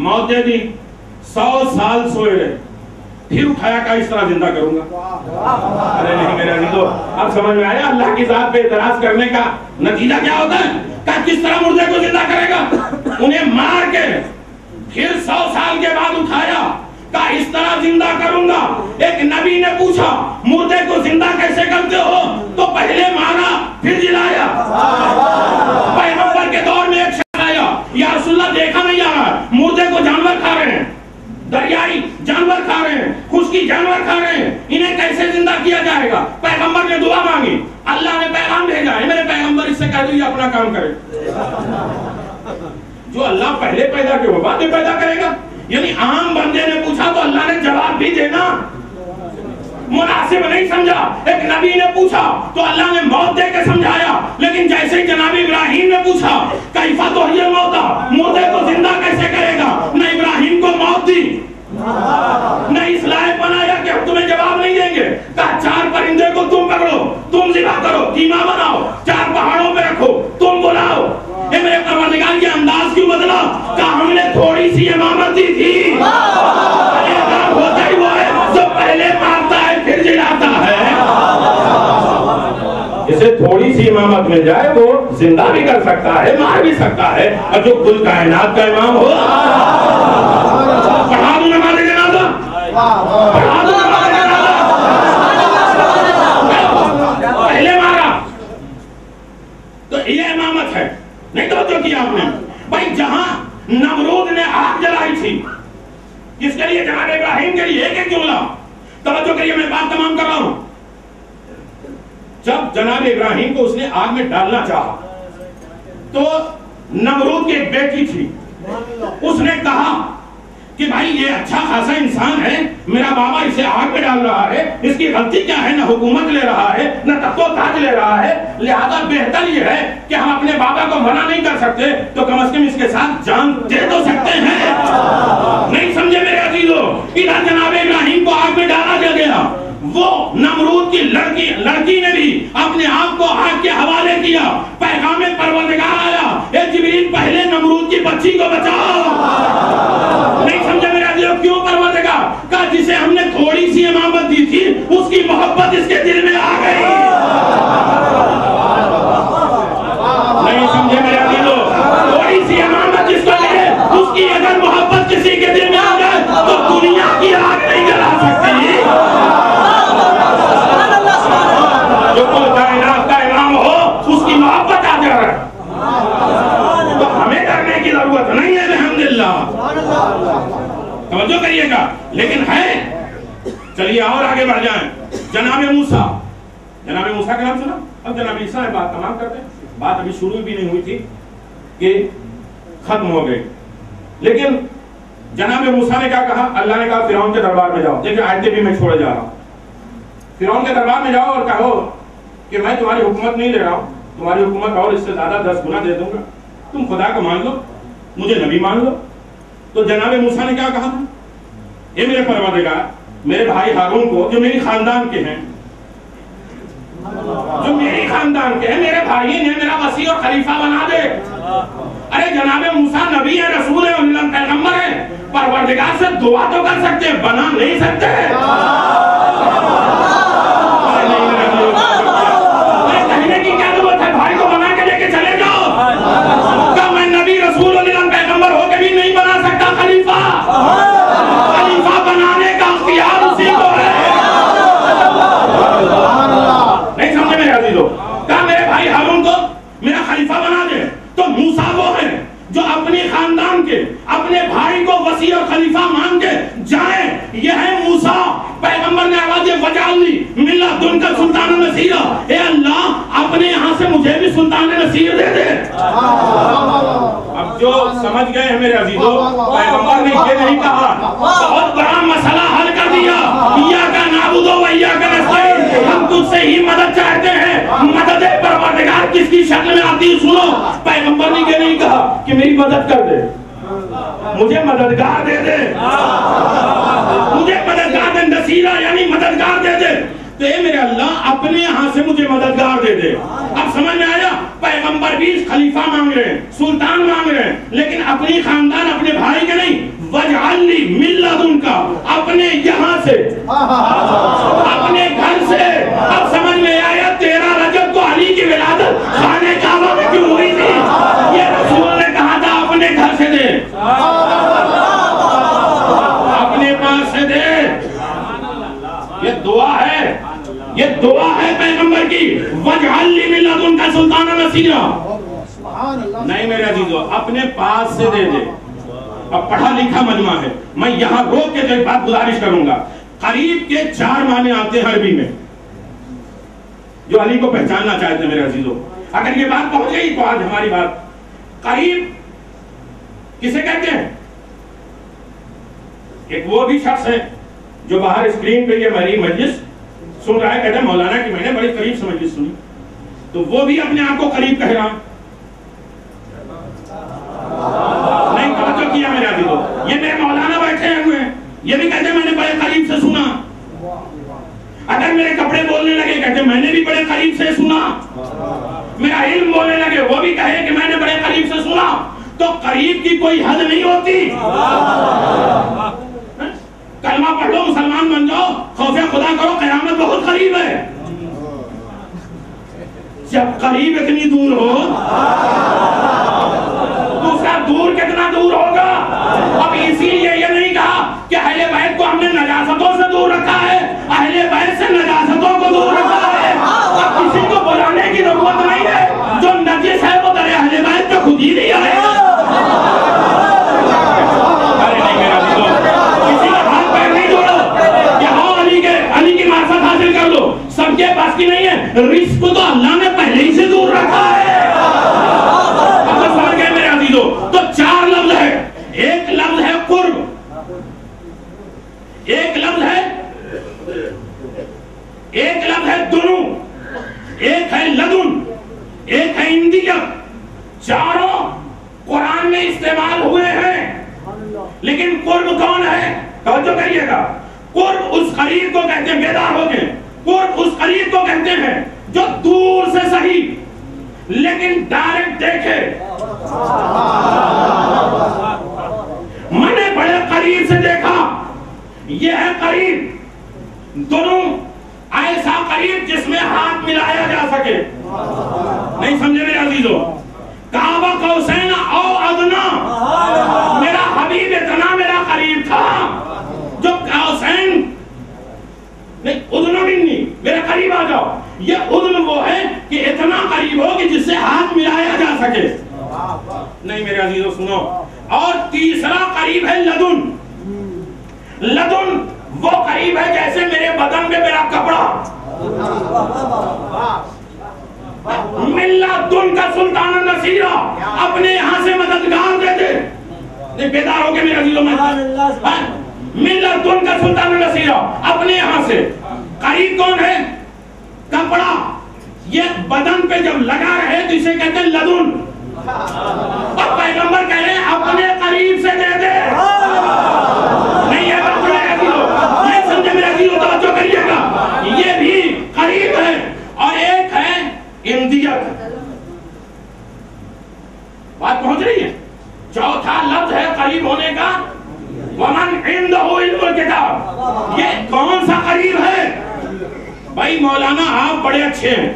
Speaker 1: موت دے دی، 100 سال سوئے رہے، پھر اٹھایا کہا اس طرح زندہ کروں گا۔ ارے نہیں میرے عزیزو، اب سمجھ میں آیا اللہ کی ذات پہ اعتراض کرنے کا نتیجہ کیا ہوتا ہے؟ کہا کس طرح مردے کو زندہ کرے گا؟ انہیں مار کے پھر 100 سال کے بعد اٹھایا، کہا اس طرح زندہ کروں گا۔ ایک نبی نے پوچھا مردے کو زندہ کیسے کرتے ہو؟ تو پہلے مارا پھر جلایا۔ پیغمبر کے دور میں ایک شخص آیا، یا رسول اللہ دیکھا نہیں آ رہا، مردے کو جانور کھا رہے ہیں، دریائی جانور کھا رہے ہیں، خشکی جانور کھا رہے ہیں، انہیں کیسے زندہ کیا جائے گا؟ پیغمبر نے دعا مانگی، اللہ نے پیغام بھیجا ہے، میرے پیغمبر اس سے کہہ دو یہ اپنا کام کرے۔ جو اللہ پہلے پیدا کیا وہ بعد میں پیدا کرے گا، یعنی عام بندے نے پوچھا تو اللہ نے جواب بھی دینا مناسب نہیں سمجھا۔ ایک نبی نے پوچھا تو اللہ نے موت دے کے سمجھایا، لیکن جیسے جناب ابراہیم نے پوچھا کیفا تحیی الموتی، مردے کو زندہ کیسے کرے گا، نہ ابراہیم کو موت دی نہ اس لائق بنایا کہ ہم تمہیں جواب نہیں دیں گے۔ کہا 4 پرندے کو تم پکڑو، تم ذبح کرو، قیمہ بناؤ، 4 پہاڑوں پہ رکھو، تم بلاؤ۔ اے میرے پروردگار کے انداز کیوں بدلا؟ کہا ہم نے تھوڑی سی امامت دی تھی، ہوتا ہی وہ ہے جو پہلے مارتا ہے پھر جلاتا ہے۔ اسے تھوڑی سی امامت مل جائے وہ زندہ بھی کر سکتا ہے، مار بھی سکتا ہے، اور جو کل کائنات کا امام ہو پڑھا دوں نماز جنازہ، پڑھا دوں نماز جنازہ، پہلے مارا تو یہ امامت ہے۔ نہیں توجہ کیا آپ نے بھائی، جہاں نمرود نے آگ جلائی تھی کس کے لیے؟ جناب ابراہیم کے لیے۔ ایک ایک جملہ توجہ کریے، میں بات تمام کر رہا ہوں۔ جب جناب ابراہیم کو اس نے آگ میں ڈالنا چاہا تو نمرود کی ایک بیٹی تھی، اس نے کہا کہ بھائی یہ اچھا خاصا انسان ہے، میرا بابا اسے آگ میں ڈال رہا ہے، اس کی غلطی کیا ہے؟ نہ حکومت لے رہا ہے، نہ تخت و تاج لے رہا ہے، لہذا بہتر یہ ہے کہ ہم اپنے بابا کو منع نہیں کر سکتے تو کم از کم اس کے ساتھ جان دے تو سکتے ہیں۔ نہیں سمجھے میرے عزیزو، ادھر جناب ابراہیم کو آگ میں ڈالا گیا، وہ نمرود کی لڑکی نے بھی اپنے آپ کو آگ کے حوالے کیا۔ پیغام پروردگار آیا، اے جبریل پہلے نمرود کی بچی کو بچاؤ۔ تھی اس کی محبت اس کے دل میں آ گئی. نہیں سمجھے میرے عزیزو؟ تھوڑی سی امانت جس کو لے اس کی اگر محبت کسی کے دل میں آ جائے تو دنیا کی آگ نہیں جلا سکتی. جو کوئی کائنات کا امام ہو اس کی محبت آ جائے تو ہمیں کرنے کی ضرورت نہیں ہے. الحمدللہ توجہ کریے گا. لیکن ہے. چلیے اور آگے بڑھ جائیں. جناب موسیٰ کا نام سنا. اب جناب عیسیٰ بات تمام کرتے ہیں. بات ابھی شروع بھی نہیں ہوئی تھی کہ ختم ہو گئی. لیکن جناب موسیٰ نے کیا کہا؟ اللہ نے کہا فرعون کے دربار میں جاؤ. دیکھیں آیتیں بھی میں چھوڑے جا رہا ہوں. فرعون کے دربار میں جاؤ اور کہو کہ میں تمہاری حکومت نہیں لے رہا ہوں, تمہاری حکومت اور اس سے زیادہ 10 گنا دے دوں گا. تم خدا کو مان لو, مجھے نبی مان لو. تو جناب موسیٰ نے کیا کہا تھا؟ اے میرے پروردگار, میرے بھائی ہارون کو جو میری خاندان کے ہیں, میرے بھائی نے میرا وسیع اور خلیفہ بنا دے. ارے جناب موسیٰ نبی ہے, رسول ہے, پیغمبر ہے, پروردگار سے دعا تو کر سکتے ہیں, بنا نہیں سکتے. کہنے کی کیا ضرورت ہے؟ بھائی کو بنا کے لے کے چلے جاؤ. کہ میں نبی رسول پیغمبر ہو کے بھی نہیں بنا سکتا خلیفہ. خلیفہ بنانے کا اختیار اسی کو ہے. نہیں سمجھے میرے عزیزو؟ کہا میرے بھائی ہارون کو میرا خلیفہ بنا دے. تو موسیٰ وہ ہے جو اپنی خاندان کے اپنے بھائی کو وسیع اور خلیفہ مان کے جائیں. یہ ہے موسیٰ. پیغمبر نے آواز دیا وجعلنی من لدنک سلطان نصیرا. اے اللہ اپنے یہاں سے مجھے بھی سلطان نصیر دے دے. اب جو سمجھ گئے ہیں میرے عزیزو, پیغمبر نے یہ نہیں کہا, بہت بڑا مسئلہ حل کر دیا. ایاک نعبد و ایاک نستعین, ہم تجھ سے ہی مدد چاہتے ہیں. مدد پروردگار کس کی شکل میں آتی ہے سنو. پیغمبر نے یہ نہیں کہا کہ میری مدد کر دے, مجھے مددگار دے دے, مجھے مددگار دے, نصیرہ یعنی مددگار دے دے. تو اے میرے اللہ اپنے یہاں سے مجھے مددگار دے دے. اب سمجھ میں آیا؟ پیغمبر بھی خلیفہ مانگ رہے ہیں, سلطان مانگ رہے ہیں, لیکن اپنی خاندان اپنے بھائی کے نہیں. وجعلنی من لدنک, اپنے یہاں سے, اپنے گھر سے. اب سمجھ میں آیا 13 رجب کو علی کی ولادت خانہ کعبہ میں کیوں ہوئی تھی؟ یہ رسول نے کہا تھا اپنے گھر سے دے, اپنے پاس سے دے. یہ دعا ہے, یہ دعا ہے پیغمبر کی. وجعلنی من لدنک سلطان نصیرا. نہیں میرے عزیزو, اپنے پاس سے دے دے. اب پڑھا لکھا مجمع ہے, میں یہاں روک کے جو ایک بات گزارش کروں گا. قریب کے 4 معنی آتے ہیں عربی میں جو علی کو پہچاننا چاہتے ہیں میرے عزیزو. اگر یہ بات پہنچ گئی تو آج ہماری بات. قریب کسے کہتے ہیں؟ ایک وہ بھی شخص ہے جو باہر اسکرین پہ یہ ہماری مجلس سن رہا ہے, کہتے ہیں مولانا کی میں نے بڑی قریب سے مجلس سنی. تو وہ بھی اپنے آپ کو قریب کہہ رہا. نہیں توجہ کیا میرے عزیزو, یہ میرے مولانا بیٹھے ہوئے ہیں, یہ بھی کہتے ہیں میں نے بڑے قریب سے سنا. اگر میرے کپڑے بولنے لگے کہتے ہیں میں نے بھی بڑے قریب سے سنا. میرا علم بولنے لگے وہ بھی کہے کہ میں نے بڑے قریب سے سنا. تو قریب کی کوئی حد نہیں ہوتی. کلمہ پڑھ لو, مسلمان بن جاؤ, خوف خدا کرو, قیامت بہت قریب ہے. جب قریب اتنی دور ہو تو اس کا دور کتنا دور ہوگا. اب اسی لیے یہ نہیں کہا کہ اہل بیت کو ہم نے نجاستوں سے دور رکھا ہے, اہل بیت سے نجاستوں کو دور رکھا ہے. اب کسی کو بلانے کی ضرورت نہیں ہے, جو نجس ہے وہ در اہل بیت پہ خود ہی نہیں آئے گا. علی کی معرفت حاصل کر لو, سب کے پاس کی نہیں ہے. رزق تو اللہ نے پہلے ہی سے دور رکھا ہے. اب تو سمجھ گئے میرے عزیزو. تو 4 لفظ ہے. ایک لفظ ہے قرب, ایک لفظ ہے دنو, ایک ہے لدن, ایک ہے اندیت. چاروں قرآن میں استعمال ہوئے ہیں. لیکن قرب کون ہے؟ توجہ کریے گا. قرب اس قریب کو کہتے ہیں, بیدار ہو گئے. قرب اس قریب کو کہتے ہیں جو دور سے صحیح لیکن ڈائریکٹ دیکھے. میں نے بڑے قریب سے دیکھا, یہ ہے قریب. دونوں ایسا قریب جس میں ہاتھ ملایا جا سکے. نہیں سمجھے میرے عزیزو؟ کعبہ قوسین او ادنا، میرا حبیب اتنا میرا قریب تھا جو قوسین نہیں، ادنا بھی نہیں، میرے قریب آ جاؤ. یہ ادن وہ ہے کہ اتنا قریب ہو کہ جس سے ہاتھ ملایا جا سکے. نہیں میرے عزیزو سنو. اور تیسرا قریب ہے لدن. لدن وہ قریب ہے جیسے میرے بدن میں میرا کپڑا. ملتن کا سلطان النصیرہ اپنے یہاں سے مددگار دے دے. نہیں بیدار ہو کے میرے عزیزو میں ملتن کا سلطان النصیرہ اپنے یہاں سے. قریب کون ہے؟ کپڑا. یہ بدن پہ جب لگا رہے تو اسے کہتے ہیں لدن. اور پیغمبر کہہ رہے ہیں اپنے قریب سے دے دے. نہیں یہ بات میرے عزیزو، یہ سمجھے میرے عزیزو، توجہ کریے گا. یہ بھی قریب ہے. اور ایک ہے اندیت. بات پہنچ رہی ہے؟ چوتھا لفظ ہے قریب ہونے کا، ومن عنده علم الکتاب. یہ کون سا قریب ہے؟ بھائی مولانا آپ بڑے اچھے ہیں.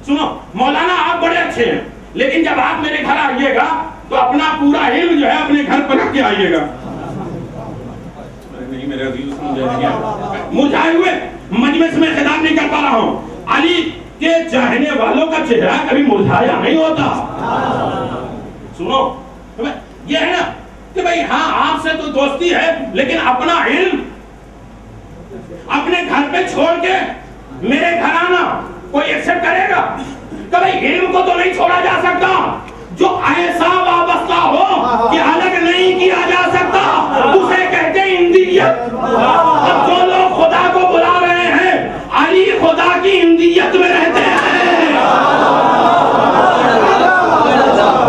Speaker 1: سنو مولانا آپ بڑے اچھے ہیں، لیکن جب آپ میرے گھر آئیے گا تو اپنا پورا علم جو ہے اپنے گھر پر رکھ کے آئیے گا. نہیں میرے عزیز سمجھے مجھائے ہوئے مجلس میں خطاب نہیں کر پا رہا ہوں. علی کے چاہنے والوں کا چہرہ کبھی مرجھایا نہیں ہوتا. سنو یہ ہے نا کہ بھئی ہاں آپ سے تو دوستی ہے، لیکن اپنا علم اپنے گھر پہ چھوڑ کے میرے گھر آنا کوئی ایکسپٹ کرے گا؟ کہ بھئی علم کو تو نہیں چھوڑا جا سکتا. جو ایسا وابستہ ہو کہ الگ نہیں کیا جا سکتا اسے کہتے ہیں اندیت. اب جو لوگ خدا کو بلا رہے ہیں علی خدا کی اندیت میں رہتے ہیں،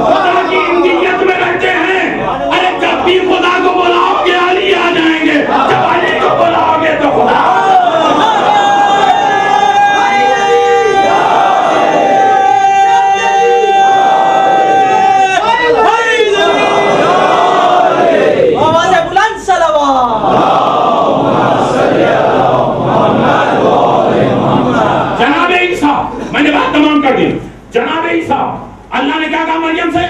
Speaker 1: خدا کی اندیت میں رہتے ہیں. ارے جب بھی خدا کو بلاؤ گے علی آ جائیں گے، جب علی کو بلاؤ گے تو خدا. جناب عیسیٰ اللہ نے کیا کہا مریم سے؟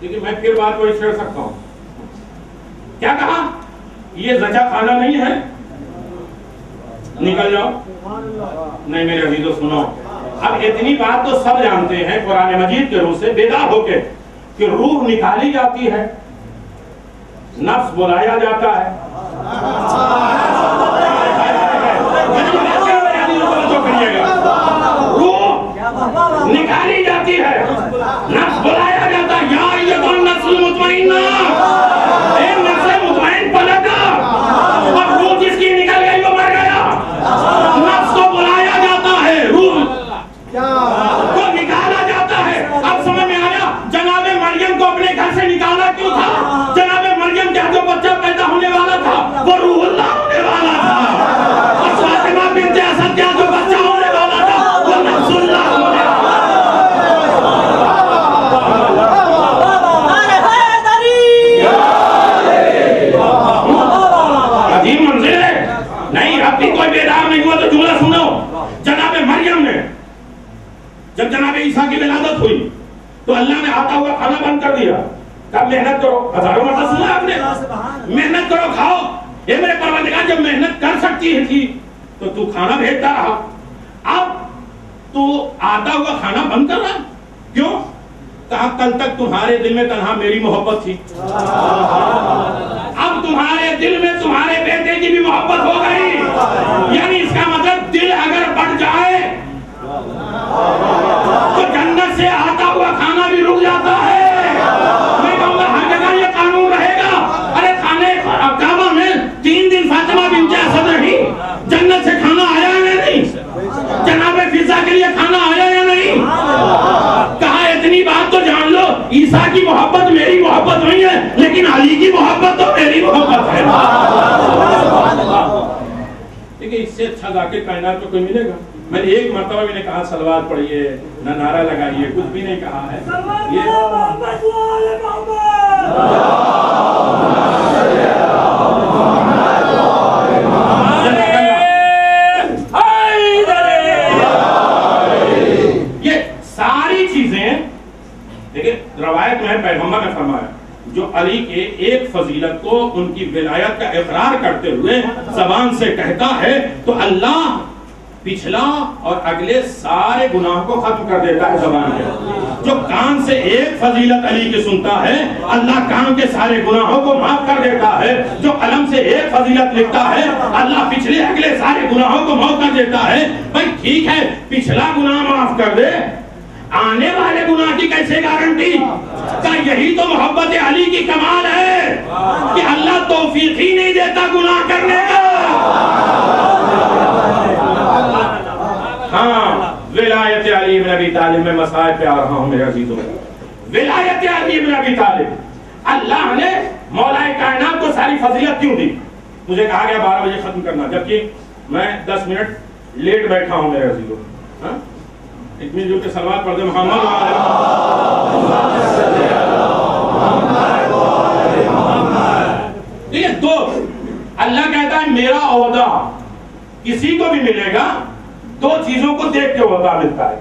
Speaker 1: لیکن میں پھر بات کو چھیڑ سکتا ہوں. کیا کہا؟ یہ زچہ کھانا نہیں ہے، نکل جاؤ. نہیں میرے عزیزو سنو. اب اتنی بات تو سب جانتے ہیں قرآن مجید کے روح سے بیدار ہو کے کہ روح نکالی جاتی ہے، نفس بلایا جاتا ہے. نکالی جاتی ہے، نفس بلایا جاتا ہے. یا ایھا النفس المطمئنہ، اے نفس مطمئن پلٹ. اور روح جس کی نکل گئی وہ مر گیا. نفس کو بلایا جاتا ہے، روح کو نکالا جاتا ہے. اب سمجھ میں آیا جناب مریم کو اپنے گھر سے نکالا کیوں تھا؟ جناب مریم کا جو بچہ پیدا ہونے والا تھا وہ روح اللہ ہونے والا تھا. اور فاطمہ بنت اسد کا جو بچہ ہونے والا تھا وہ نفس اللہ ہونے والا تھا. عظیم منزل ہے. نہیں اب بھی کوئی بیدار نہیں ہوا تو جملہ سنو. جناب مریم نے جب جناب عیسیٰ کی ولادت ہوئی تو اللہ نے آتا ہوا کھانا بند کر دیا. کب محنت کرو، ہزاروں مرتبہ سنا آپ نے، محنت کرو کھاؤ. اے میرے پروردگار جب محنت کر سکتی تھی تو تو کھانا بھیجتا رہا. اب تو آتا ہوا کھانا بند کر رہا. کیوں؟ کہا کل تک تمہارے دل میں تنہا میری محبت تھی، اب تمہارے دل میں تمہارے بیٹے کی بھی محبت ہو گئی. یعنی اس کا مطلب دل اگر بڑھ جائے تو جنت سے آتا ہوا کھانا بھی رک جاتا ہے. میں کہوں گا ہر جگہ یہ قانون رہے گا. ارے کھانے کعبہ میں 3 دن فاطمہ بنت اسد رہی، جنت سے کھانا آیا یا نہیں؟ جناب فضا کے لیے کھانا آیا یا نہیں؟ کہا اتنی بات تو جان لو عیسیٰ کی محبت میری محبت نہیں ہے، لیکن علی کی محبت تو میری محبت ہے. دیکھیں اس سے اچھا ذاکر کائنات کو کوئی ملے گا؟ میں نے ایک مرتبہ بھی نے کہا صلوات پڑھیے، نہ نعرہ لگائیے، کچھ بھی نہیں کہا ہے. یہ دیکھیں روایت میں پیغمبر نے فرمایا جو علی کے ایک فضیلت کو ان کی ولایت کا اقرار کرتے ہوئے زبان سے کہتا ہے تو اللہ پچھلا اور اگلے سارے گناہ کو ختم کر دیتا ہے زبان کے. جو کان سے ایک فضیلت علی کی سنتا ہے اللہ کان کے سارے گناہوں کو معاف کر دیتا ہے. جو قلم سے ایک فضیلت لکھتا ہے اللہ پچھلے اگلے سارے گناہوں کو معاف کر دیتا ہے. بھائی ٹھیک ہے پچھلا گناہ معاف کر دے, آنے والے گناہ کی کیسے گارنٹی؟ کیا یہی تو محبت علی کی کمال ہے کہ اللہ توفیق ہی نہیں دیتا گناہ کرنے کا. ہاں ولایت علی بن ابی طالب میں مسائل پہ آ رہا ہوں میرے عزیزوں. ولایت علی بن ابی طالب اللہ نے مولا کائنات کو ساری فضیلت کیوں دی؟ مجھے کہا گیا 12 بجے ختم کرنا, جبکہ میں 10 منٹ لیٹ بیٹھا ہوں میرے عزیزوں. ایک منٹ جو کہ سلوات پڑھ دے محمد. ٹھیک ہے, دو اللہ کہتا ہے میرا عہدہ کسی کو بھی ملے گا دو چیزوں کو دیکھ کے عہدہ ملتا ہے,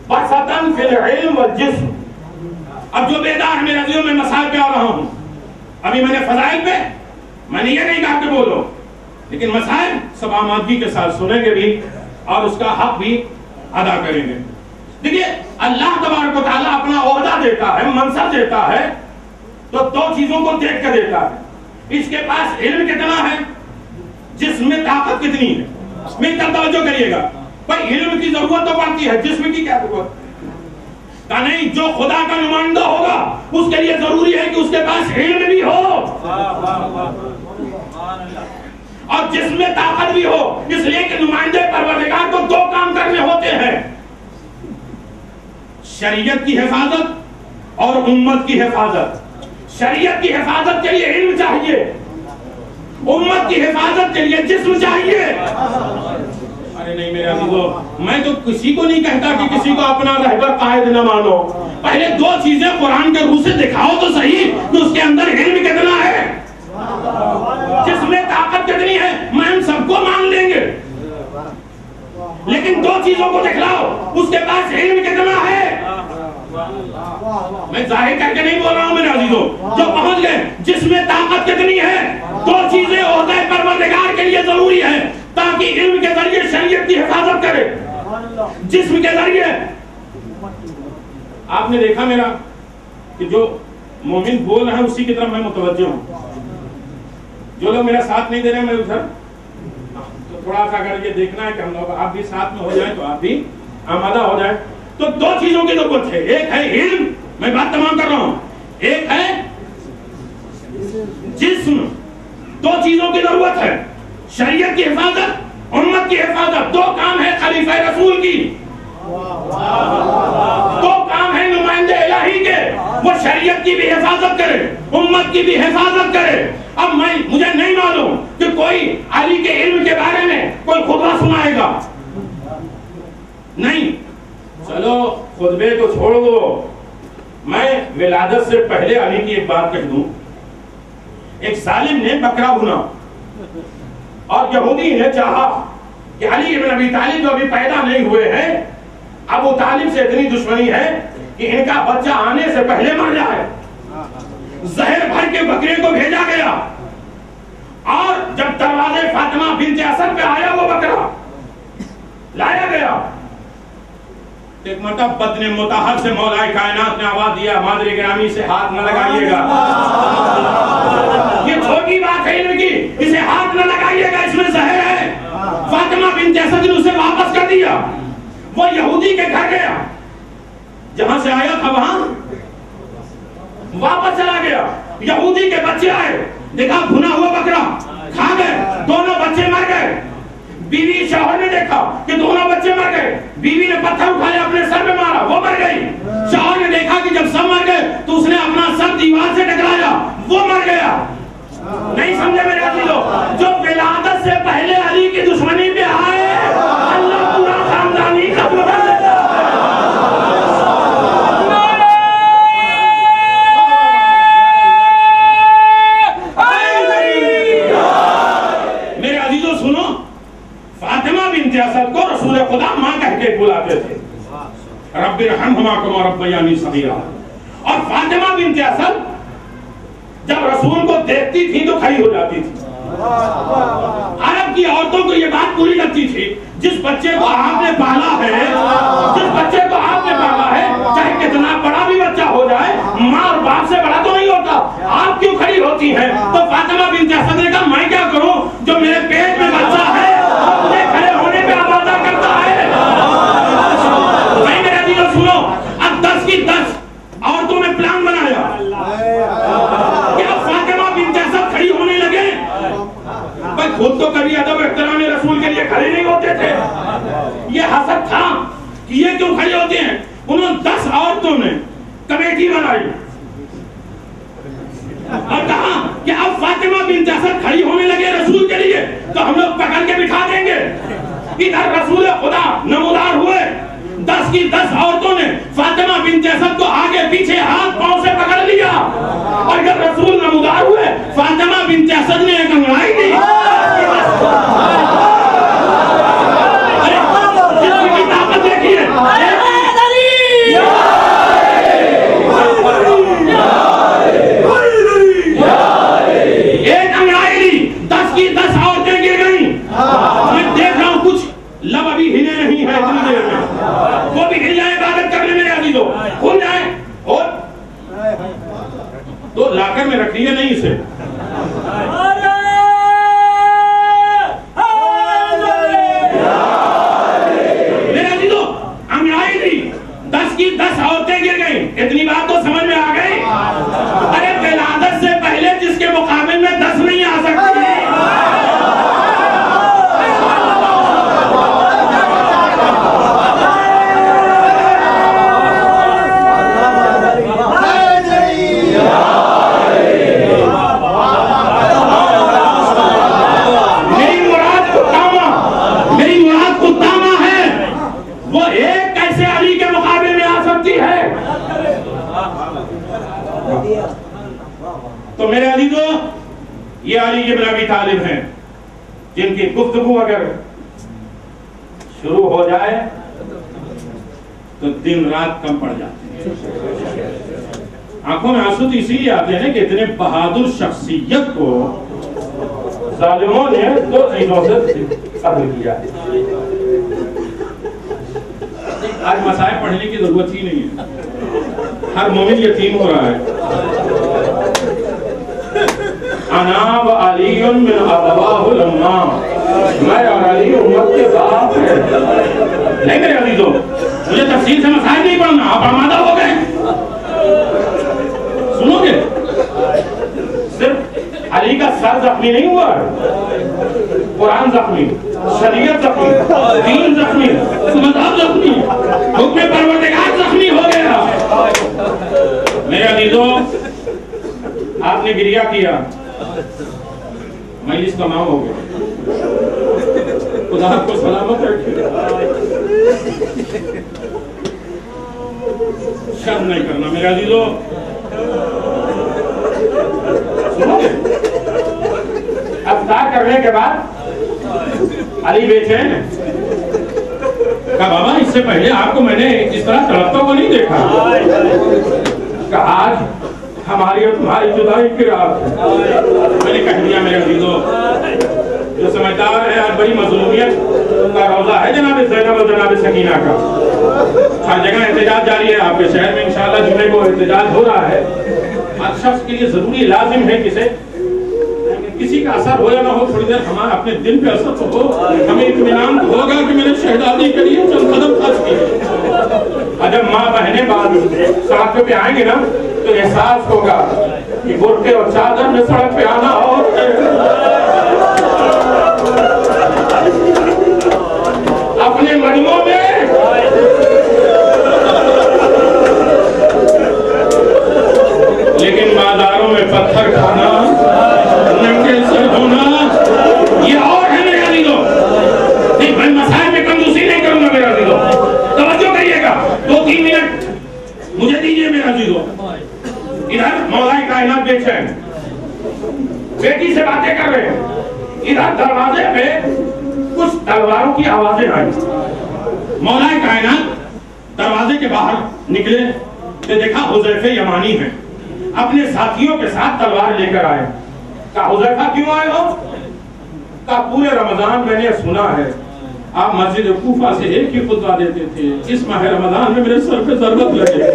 Speaker 1: بسطن فی العلم والجسم. اب جو بیدار ہے میرے عزیزوں میں مسائل پہ آ رہا ہوں. ابھی میں نے فضائل پہ میں نے یہ نہیں کہا کہ بولو, لیکن مسائل سب آمادگی کے ساتھ سنیں گے بھی اور اس کا حق بھی ادا کریں گے. دیکھیے اللہ تبارک و تعالیٰ اپنا عہدہ دیتا ہے, منصب دیتا ہے تو دو چیزوں کو دیکھ کر دیتا ہے. اس کے پاس علم کتنا ہے, جسم میں طاقت کتنی ہے. میری طرف توجہ کریے گا, بھائی علم کی ضرورت تو پڑتی ہے, جسم کی کیا ضرورت؟ کہ نہیں جو خدا کا نمائندہ ہوگا اس کے لیے ضروری ہے کہ اس کے پاس علم بھی ہو اور جسم میں طاقت بھی ہو, اس لیے کہ نمائندے پروردگار کو دو کام کرنے ہوتے ہیں, شریعت کی حفاظت اور امت کی حفاظت. شریعت کی حفاظت کے لیے علم چاہیے, امت کی حفاظت کے لیے جسم چاہیے. ارے نہیں میرے عزیزو, میں تو کسی کو نہیں کہتا کہ کسی کو اپنا رہبر قائد نہ مانو. پہلے دو چیزیں قرآن کے روح سے دکھاؤ تو صحیح کہ اس کے اندر علم کتنا ہے, جس میں طاقت کتنی ہے. میں ہم سب کو مان لیں گے, لیکن دو چیزوں کو دکھلاؤ, اس کے پاس علم کتنا ہے. میں ظاہر کر کے نہیں بول رہا ہوں میرے عزیزوں, جو پہنچ گئے جس میں طاقت کتنی ہے. دو چیزیں عہدہ پروردگار کے لیے ضروری ہے تاکہ علم کے ذریعے شریعت کی حفاظت کرے, جسم کے ذریعے. آپ نے دیکھا میرا کہ جو مومن بول رہے ہیں اسی کی طرف میں متوجہ ہوں. جو لوگ میرا ساتھ نہیں دے رہے ہیں میں ادھر تو تھوڑا سا اگر یہ دیکھنا ہے کہ ہم لوگ آپ بھی ساتھ میں ہو جائیں تو آپ بھی آمادہ ہو جائیں. تو دو چیزوں کی ضرورت ہے, ایک ہے علم, میں بات تمام کر رہا ہوں, ایک ہے جسم. دو چیزوں کی ضرورت ہے, شریعت کی حفاظت, امت کی حفاظت. دو کام ہے خلیفہ رسول کی, دو کام ہے نمائندے الہی کے, وہ شریعت کی بھی حفاظت کرے, امت کی بھی حفاظت کرے. اب مجھے نہیں معلوم کہ کوئی علی کے علم کے بارے میں کوئی خطبہ سنائے گا, نہیں. چلو خطبے کو چھوڑ دو, میں ولادت سے پہلے علی کی ایک بات کہہ دوں. ایک ظالم نے بکرا بھنا اور یہودی نے چاہا کہ علی ابن ابی طالب جو ابھی پیدا نہیں ہوئے ہیں, ابو طالب سے اتنی دشمنی ہے کہ ان کا بچہ آنے سے پہلے مر جائے. زہر بھر کے بکرے کو بھیجا گیا اور جب دروازے فاطمہ بنت اسد پہ آیا وہ بکرا لایا گیا. ایک مرتبہ بدن مطہر سے مولا کائنات نے آواز دیا, مادر گرامی سے ہاتھ نہ لگائیے گا. یہ چھوٹی بات ہے علم کی, اسے ہاتھ نہ لگائیے گا, اس میں زہر ہے. فاطمہ بنت اسد نے اسے واپس کر دیا. وہ یہودی کے گھر گیا, جہاں سے آیا تھا وہاں واپس چلا گیا. یہودی کے بچے آئے, دیکھا بھنا ہوا بکرا, کھا گئے, دونوں بچے مر گئے. بیوی شوہر نے دیکھا کہ دونوں بچے مر گئے, بیوی نے پتھر اٹھایا اپنے سر پہ مارا, وہ مر گئی. شوہر نے دیکھا کہ جب سب مر گئے تو اس نے اپنا سر دیوار سے ٹکرایا, وہ مر گیا. نہیں سمجھے میرے عزیزو, جو ولادت سے پہلے علی کی دشمنی پہ آئے اللہ پورا خاندانی ختم کر دیتا. میرے عزیزو سنو, فاطمہ بنت اسد کو رسول خدا ماں کہہ کے بلاتے تھے. رب ارحمہما کما ربیانی یعنی صغیرہ. اور فاطمہ بنت اسد جب رسول کو دیکھتی تھی تو کھڑی ہو جاتی تھی. عرب کی عورتوں کو یہ بات پوری لگتی تھی جس بچے کو آپ نے پالا ہے، چاہے کتنا بڑا بھی بچہ ہو جائے، ماں اور باپ سے بڑا تو نہیں ہوتا، آپ کیوں کھڑی ہوتی ہیں؟ تو فاطمہ بنت اسد نے کہا میں کیا کروں، جو میرے پیٹ میں بچہ ہے مجھے کھڑے ہونے پہ آمادہ کرتا ہے. میرے عزیزو سنو، اب 10 کی 10 عورتوں نے پلان بنایا کہ اب فاطمہ بنت اسد کھڑی ہونے لگے. بھائی خود تو کبھی ادب و احترام رسول کے لیے کھڑے نہیں ہوتے تھے، یہ حسد تھا کہ یہ کیوں کھڑے ہوتے ہیں. انہوں 10 عورتوں نے کمیٹی بنائی اور کہا کہ اب فاطمہ بنت اسد کھڑی ہونے لگے رسول کے لیے تو ہم لوگ پکڑ کے بٹھا دیں گے. ادھر رسول خدا نمودار ہوئے. 10 کی 10 عورتوں نے فاطمہ بنت اسد کو آگے پیچھے ہاتھ پاؤں سے پکڑ لیا اور جب رسول نمودار ہوئے فاطمہ بنت اسد نے ایک انگڑائی دی. جسم کی طاقت دیکھیے، ایک انگڑائی لی، 10 کی 10 عورتیں گر گئیں. میں دیکھ رہا ہوں کچھ لب ابھی ہلے نہیں ہے اتنی دیر میں، وہ بھی ہل جائے عبادت کرنے میرے عزیزو، کھل جائے. اور تو لاکر میں رکھ لیے نہیں اسے. میرے عزیزو انگڑائی دی، 10 کی 10 عورتیں گر گئیں. اتنی بات تو سمجھ میں آ گئی. ارے ولادت سے پہلے جس کے مقابل میں 10 نہیں آ سکتی. تو میرے عزیزو یہ علی بن ابی طالب ہیں جن کی گفتگو اگر شروع ہو جائے تو دن رات کم پڑ جاتے ہیں. آنکھوں میں آنسو تو اسی لیے آتے ہیں کہ اتنے بہادر شخصیت کو ظالموں نے 2 چیزوں سے قتل کیا. آج مسائل پڑھنے کی ضرورت ہی نہیں ہے، ہر مومن یتیم ہو رہا ہے. انا و علی من ابواہ الامام، میں اور علی امت کے باپ ہیں. نہیں میرے عزیزو، مجھے تفصیل سے مسائل نہیں پڑھنا، آپ آمادہ ہو گئے. سنو گے، صرف علی کا سر زخمی نہیں ہوا، قرآن زخمی، شریعت زخمی، دین زخمی، مذہب زخمی، حکم پروردگار زخمی ہو گیا. میرے عزیزو آپ نے گریہ کیا، مجلس تمام ہو گیا. خدا آپ کو سلامت رکھے. شرم نہیں کرنا میرے عزیزو. افطار کرنے کے بعد علی بیٹھے ہیں. کہا بابا اس سے پہلے آپ کو میں نے اس طرح تڑپتا کو نہیں دیکھا. کہا آج ہماری اور تمہاری جدائی کی رات. میں نے کہہ دیا میرے عزیزو، جو سمجھدار ہے آج بڑی مظلومیت کا روزہ ہے جناب زینب و جناب سکینہ کا. ہر جگہ احتجاج جاری ہے، آپ کے شہر میں انشاءاللہ جمعے کو احتجاج ہو رہا ہے. ہر شخص کے لیے ضروری لازم ہے کسی کا اثر ہو یا نہ ہو، تھوڑی دیر ہمارا اپنے دل پہ اثر تو ہو، ہمیں اطمینان ہوگا کہ میرے شہزادی کے لیے چند قدم خرچ کیے. جب ماں بہنیں بعد سڑک پہ آئیں گے نا تو احساس ہوگا کہ برقعے اور چادر میں سڑک پہ آنا اور اپنے مجموعوں میں لیکن بازاروں میں پتھر کھانا، ننگے سر ہونا، یہ اور ہے میرے عزیزو. نہیں میں مسائل میں کنجوسی نہیں کروں گا میرے عزیزو، توجہ کریے گا. 2-3 منٹ مجھے دیجئے میرے عزیزو. ادھر مولا کائنات بیٹھے ہیں، بیٹی سے باتیں کر رہے ہیں. ادھر دروازے پہ کچھ تلواروں کی آوازیں آئی. مولا کائنات دروازے کے باہر نکلے کہ دیکھا حذیفہ یمانی ہیں، اپنے ساتھیوں کے ساتھ تلوار لے کر آئے. کہا حذیفہ کیوں آئے ہو؟ کہا پورے رمضان میں نے سنا ہے آپ مسجد کوفہ سے ایک ہی خطبہ دیتے تھے، اس ماہ رمضان میں میرے سر پہ ضربت لگے،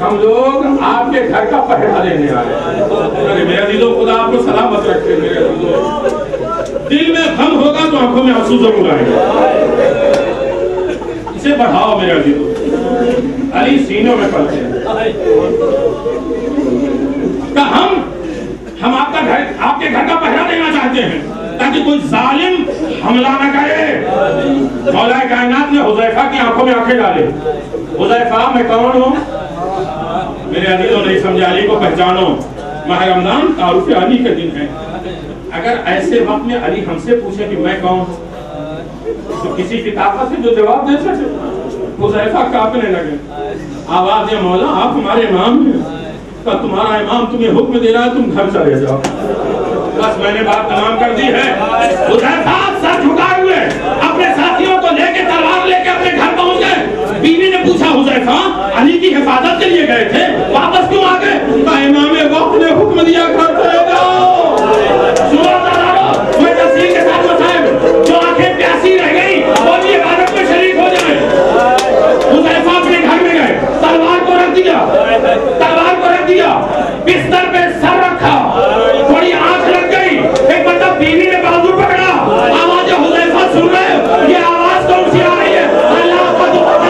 Speaker 1: ہم لوگ آپ کے گھر کا پہرا لینے آئے. میرے عزیزو خدا آپ کو سلامت رکھے. میرے عزیزو دل میں غم ہوگا تو آنکھوں میں آنسو ضرور آئیں گے. اسے بڑھاؤ میرے عزیزو. علی سینوں میں پلتے ہیں کہ ہم آپ کے گھر کا پہرا دینا چاہتے ہیں تاکہ کوئی ظالم حملہ نہ کرے. مولا کائنات نے حذیفہ کی آنکھوں میں آنکھیں ڈالے. حذیفہ میں کون ہوں؟ میرے عزیزوں نہیں سمجھے، علی کو پہچانو. ماہ رمضان تعارف علی کے دن ہے. اگر ایسے وقت میں علی ہم سے پوچھے کہ میں کون تو کسی کی طاقت سے جو جواب دے سکے. حذیفہ کانپنے لگے. آواز دیا مولا آپ ہمارے امام ہیں. کہ تمہارا امام تمہیں حکم دے رہا ہے تم گھر چلے جاؤ. بس میں نے بات تمام کر دی ہے. حذیفہ سر جھکائے ہوئے اپنے ساتھیوں کو لے کے تلوار لے کے اپنے گھر پہنچ گئے. بیوی نے پوچھا حذیفہ علی کی حفاظت کے لیے گئے تھے واپس کیوں آ گئے؟ کہا امام وقت نے حکم دیا گھر چلے جاؤ. میں تفصیل کے ساتھ بتائیں جو آنکھیں پیاسی رہ گئی وہ بھی عبادت میں شریک ہو جائیں. حذیفہ اپنے گھر میں گئے، تلوار کو رکھ دیا، بستر پہ سر رکھا، تھوڑی آنکھ لگ گئی. ایک بندہ بیوی نے بازو پکڑا. آواز حذیفہ سن رہے ہو؟ یہ آواز کون سی آ رہی ہے؟ اللہ کا دعا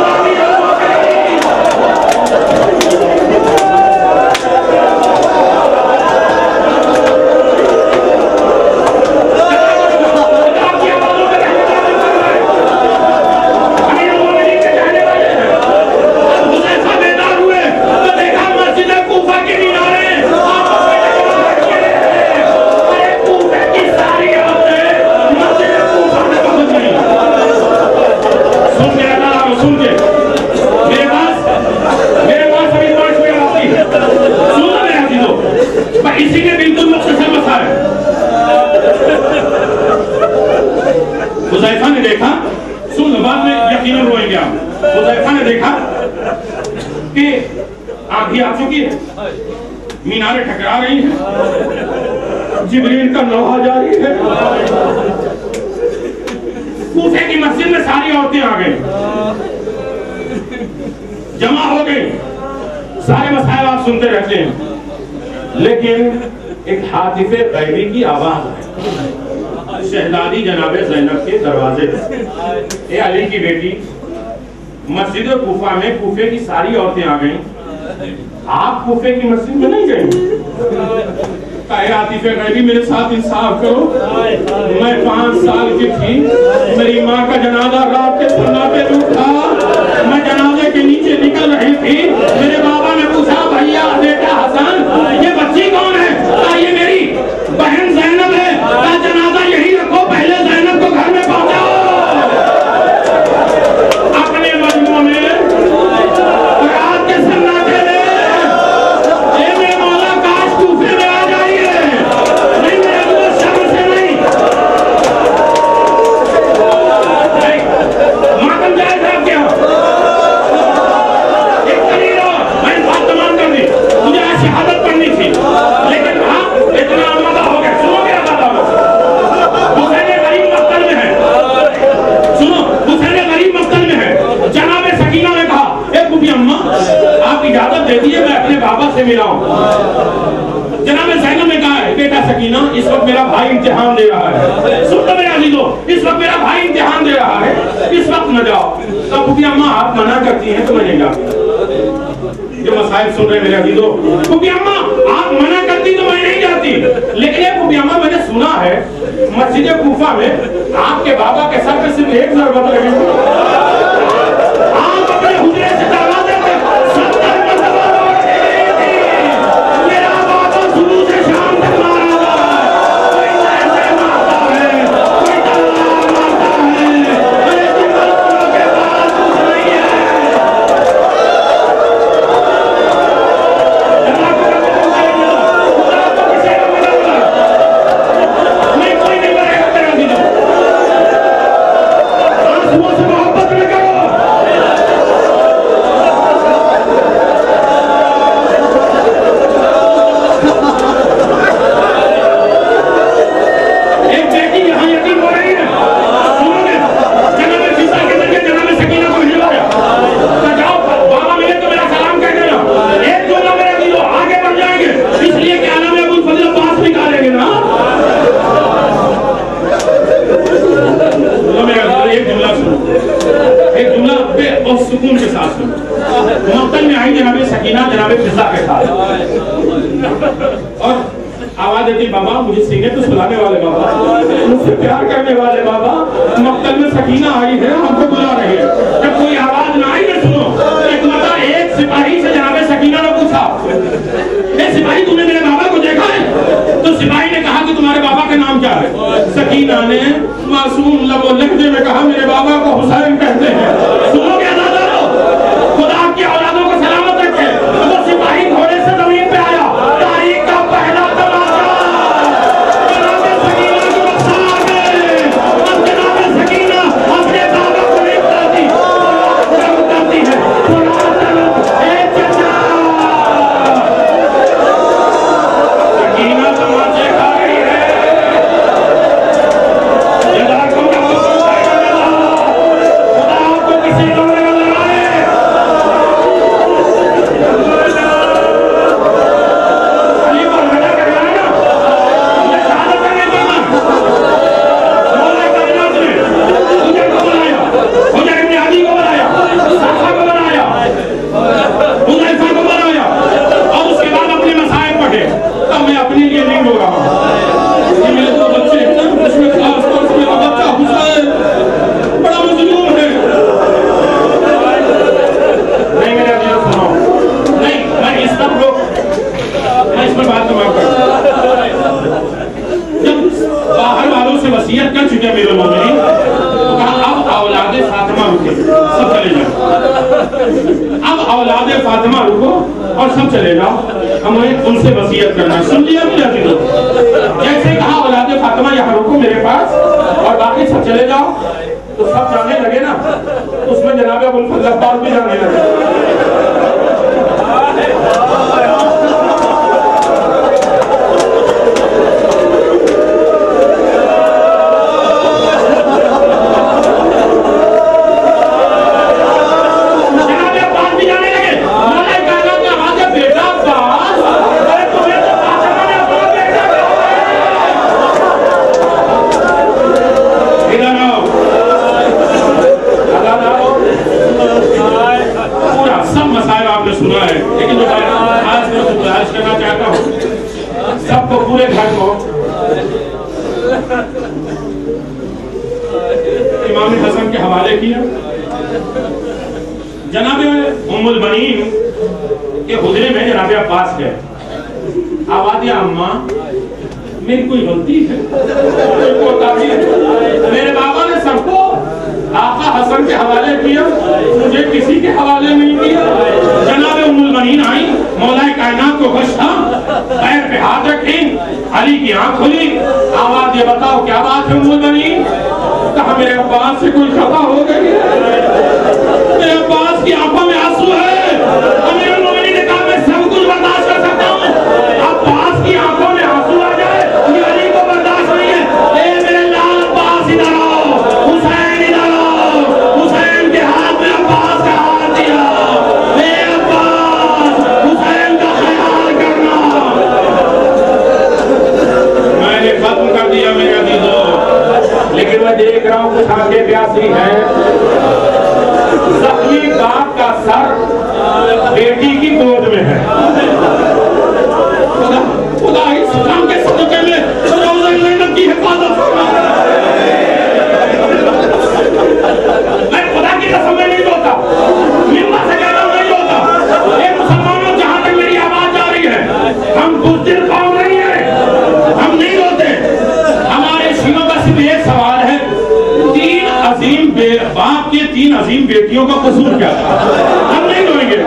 Speaker 1: میناریں ٹھکرا رہی ہیں، جبریل کا نوحہ جاری ہے. کوفے کی مسجد میں ساری عورتیں آ گئیں، جمع ہو گئی. سارے مسائل آپ سنتے رہتے ہیں لیکن ایک ہاتف غیبی کی آواز ہے شہزادی جناب زینب کے دروازے پہ. اے علی کی بیٹی، مسجد کوفہ میں کوفے کی ساری عورتیں آ گئیں، آپ کوفے کی مسجد میں نہیں گئے. اے عاطف غیبی میرے ساتھ انصاف کرو. میں 5 سال کی تھی، میری ماں کا جنازہ رات کے سناٹے میں اٹھا. میں جنازے کے نیچے نکل رہی تھی، میرے بابا نے پوچھا بھیا بیٹا حسن یہ بچی کون ہے؟ کہا یہ میری بہن زینب ہے. کہا جنازہ یہی رکھو، پہلے زینب کو گھر میں پہنچاؤ. اپنے مجموعہ میں رات کے سناٹے میں ملا ہوں. جناب زینب نے کہا ہے بیٹا سکینہ اس وقت میرا بھائی امتحان دے رہا ہے. سن لو میرے عزیزو، اس وقت میرا بھائی امتحان دے رہا ہے، اس وقت نہ جاؤ. تب پھوپھی اماں آپ منع کرتی ہیں تو میں نہیں جاتی. جو مسائل سن رہے میرے عزیزو، پھوپھی اماں آپ منع کرتی تو میں نہیں جاتی. لیکن یہ پھوپھی اماں میں نے سنا ہے مسجد کوفہ میں آپ کے بابا کے سر پہ صرف ایک ضربت لگی. آپ اپنے حجرے سے دروازے پہ 70 مرتبہ سکینہ جناب فضا کے ساتھ، اور آواز دیتی بابا مجھے سینے تو سلانے والے بابا، مجھ سے پیار کرنے والے بابا، مقتل میں سکینہ آئی ہے ہم کو بلا رہی ہے۔ جب کوئی آواز نہ آئی نہ سنو، ایک مرتبہ ایک سپاہی سے جناب سکینہ نے پوچھا اے سپاہی تم نے میرے بابا کو دیکھا ہے؟ تو سپاہی نے کہا کہ تمہارے بابا کا نام کیا ہے؟ سکینہ نے معصوم لب و لہجے میں کہا میرے بابا کو حسین کہتے ہیں۔ سنو گے عزادارو، خدا آپ کی اولادوں کو سلامت رکھے۔ وہ سپاہی گھوڑے سے زمین پہ آیا، تاریخ کا پہلا تماشا جناب سکینہ کی رفتار میں، اب جناب سکینہ اپنے بابا کو نہیں بلاتی، کرتی ہے اے چچا۔ سکینہ تماچے کھا رہی ہے، جزاکم اللہ خیر، خدا آپ کو کسی دورے میں لگائے۔ علی کو رضا کر رہا ہے نا، یہ شہادت کرنے پڑنا۔ مولا کائنات نے حجر کو بنایا، حجر ابن عدی کو بنایا، صحابہ کو بنایا، حذیفہ کو بنایا، اور اس کے بعد اپنے مسائل پڑھے۔ اب میں اپنے لیے نہیں رو رہا ہوں، یہ میرے دو بچے ہیں نا، اس میں خاص طور سے میرا بچہ حسین بڑا مظلوم ہے۔ نہیں میرے عزیزو سنو، نہیں میں اس پر بات تمام کروں۔ جب باہر والوں سے وصیت کر چکے امیر المومنین، تو کہا اب اولاد فاطمہ رکے، سب چلے جاؤ۔ اب اولاد فاطمہ رکو اور سب چلے جاؤ، ہمیں ان سے وصیت کرنا ہے۔ سن لیا میرے عزیزو، جیسے کہا اولاد فاطمہ یہاں رکو میرے پاس اور باقی سب چلے جاؤ، تو سب جانے لگے نا، اس میں جناب ابو الفضل عباس بھی جانے لگے۔ جناب عباس بھی جانے لگے۔ مولا کائنات نے آواز دی بیٹا عباس، ارے تمہیں تو فاطمہ نے اپنا بیٹا کہا ہے۔ ادھر آؤ، پورا سب مسائل آپ نے سنا ہے، لیکن جو آج میں گزارش کرنا چاہتا ہوں سب کو پورے گھر کو امام حسن کے حوالے کیا۔ جناب ام البنین کے حجرے میں جناب عباس گئے، آواز دیا اماں میری کوئی غلطی ہے؟ میرے بابا نے سب کو آقا حسن کے حوالے کیا، مجھے کسی کے حوالے نہیں کیا۔ جناب ام المنین آئی، مولا کائنات کو غش تھا، پیر پہ ہاتھ رکھیں، علی کی آنکھ کھلی، آواز یہ بتاؤ کیا بات ہے ام المنین؟ کہا میرے عباس سے کوئی خطا ہو گئی ہے، میرے عباس کی آنکھوں میں آنسو ہے۔ امیر المومنین نے کہا میں سب کچھ برداشت کر سکتا ہوں، عباس کی آنکھوں میں آنسو آ جائے یہ علی کو برداشت نہیں ہے۔ اے میرے لال عباس ادھر آؤ، حسین ادھر آؤ، حسین کے ہاتھ میں عباس کا ہاتھ دیا، اے عباس حسین کا خیال کرنا۔ میں نے ختم کر دیا میرے عزیزو، لیکن میں دیکھ رہا ہوں کچھ آنکھیں پیاسی ہیں۔ زخمی باپ کا سر بیٹی کی گود میں ہے۔ خدا اسلام کے صدقے میں روزہ زینب کی حفاظت فرما۔ میں خدا کی قسم میں نہیں روتا، ممبر سے کہہ رہا ہوں نہیں روتا۔ اے مسلمانوں جہاں تک میری آواز جا رہی ہے، ہم بزدل قوم نہیں ہیں، ہم نہیں روتے۔ ہمارے شیعوں کا صرف ایک سوال ہے، تین عظیم باپ کے تین عظیم بیٹیوں کا قصور کیا تھا؟ ہم نہیں روئیں گے۔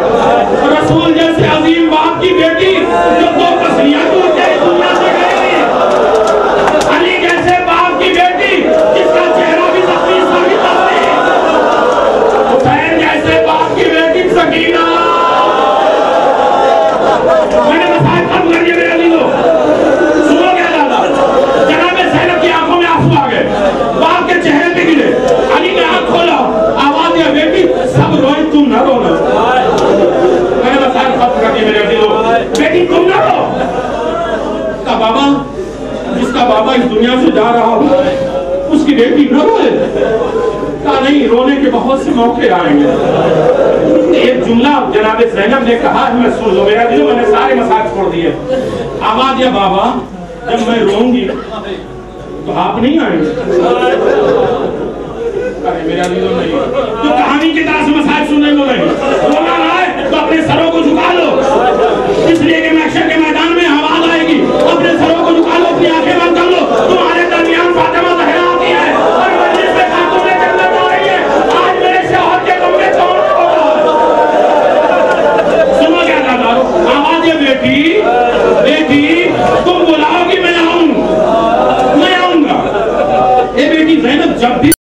Speaker 1: رسول جیسے عظیم باپ کی بیٹی جو دو پسلیاں ٹوٹ گئی دنیا سے گئی، علی جیسے باپ کی بیٹی جس کا چہرہ بھی زخمی ثابت ہوتی، حسین جیسے باپ کی بیٹی سکینہ۔ میں نے مسائل ختم کر دیا میرے عزیزو، سنو گے دادا؟ جناب زینب کی آنکھوں میں آنسو آ گئے، باپ کے چہرے پہ گرے، علی نے آنکھ کھولا، آواز دیا بیٹی سب روئیں تم نہ رونا۔ میں نے مسائل ختم کر دیا میرے عزیزو، بیٹی تم نہ رو۔ کہا بابا جس کا بابا اس دنیا سے جا رہا ہو اس کی بیٹی نہ روئے؟ کہا نہیں
Speaker 2: نہیں، رونے کے بہت سے موقع آئیں گے۔ ایک جملہ جناب زینب نے کہا ہے، میں سن لو میرا دل، میں نے سارے مسائل چھوڑ دیے۔ آواز یا بابا جب میں روں گی تو آپ نہیں آئیں گے؟ ارے میرا دل نہیں، تو کہانی کی طرح سے مسائل سننے کو نہیں، رونا نہ آئے تو اپنے سروں کو جھکا لو، اس لیے کہ محشر کے میدان میں آواز آئے گی، اپنے سروں کو جھکا لو، اپنی آنکھیں بند کر لو، تمہارے درمیان فاطمہ زہرا آتی ہے اور مجلس میں خاتون جنت آ رہی ہے، آج میرے شوہر کے کمرے کون ہوگا؟ سنو کیا کہتا ہوں، آواز یہ بیٹی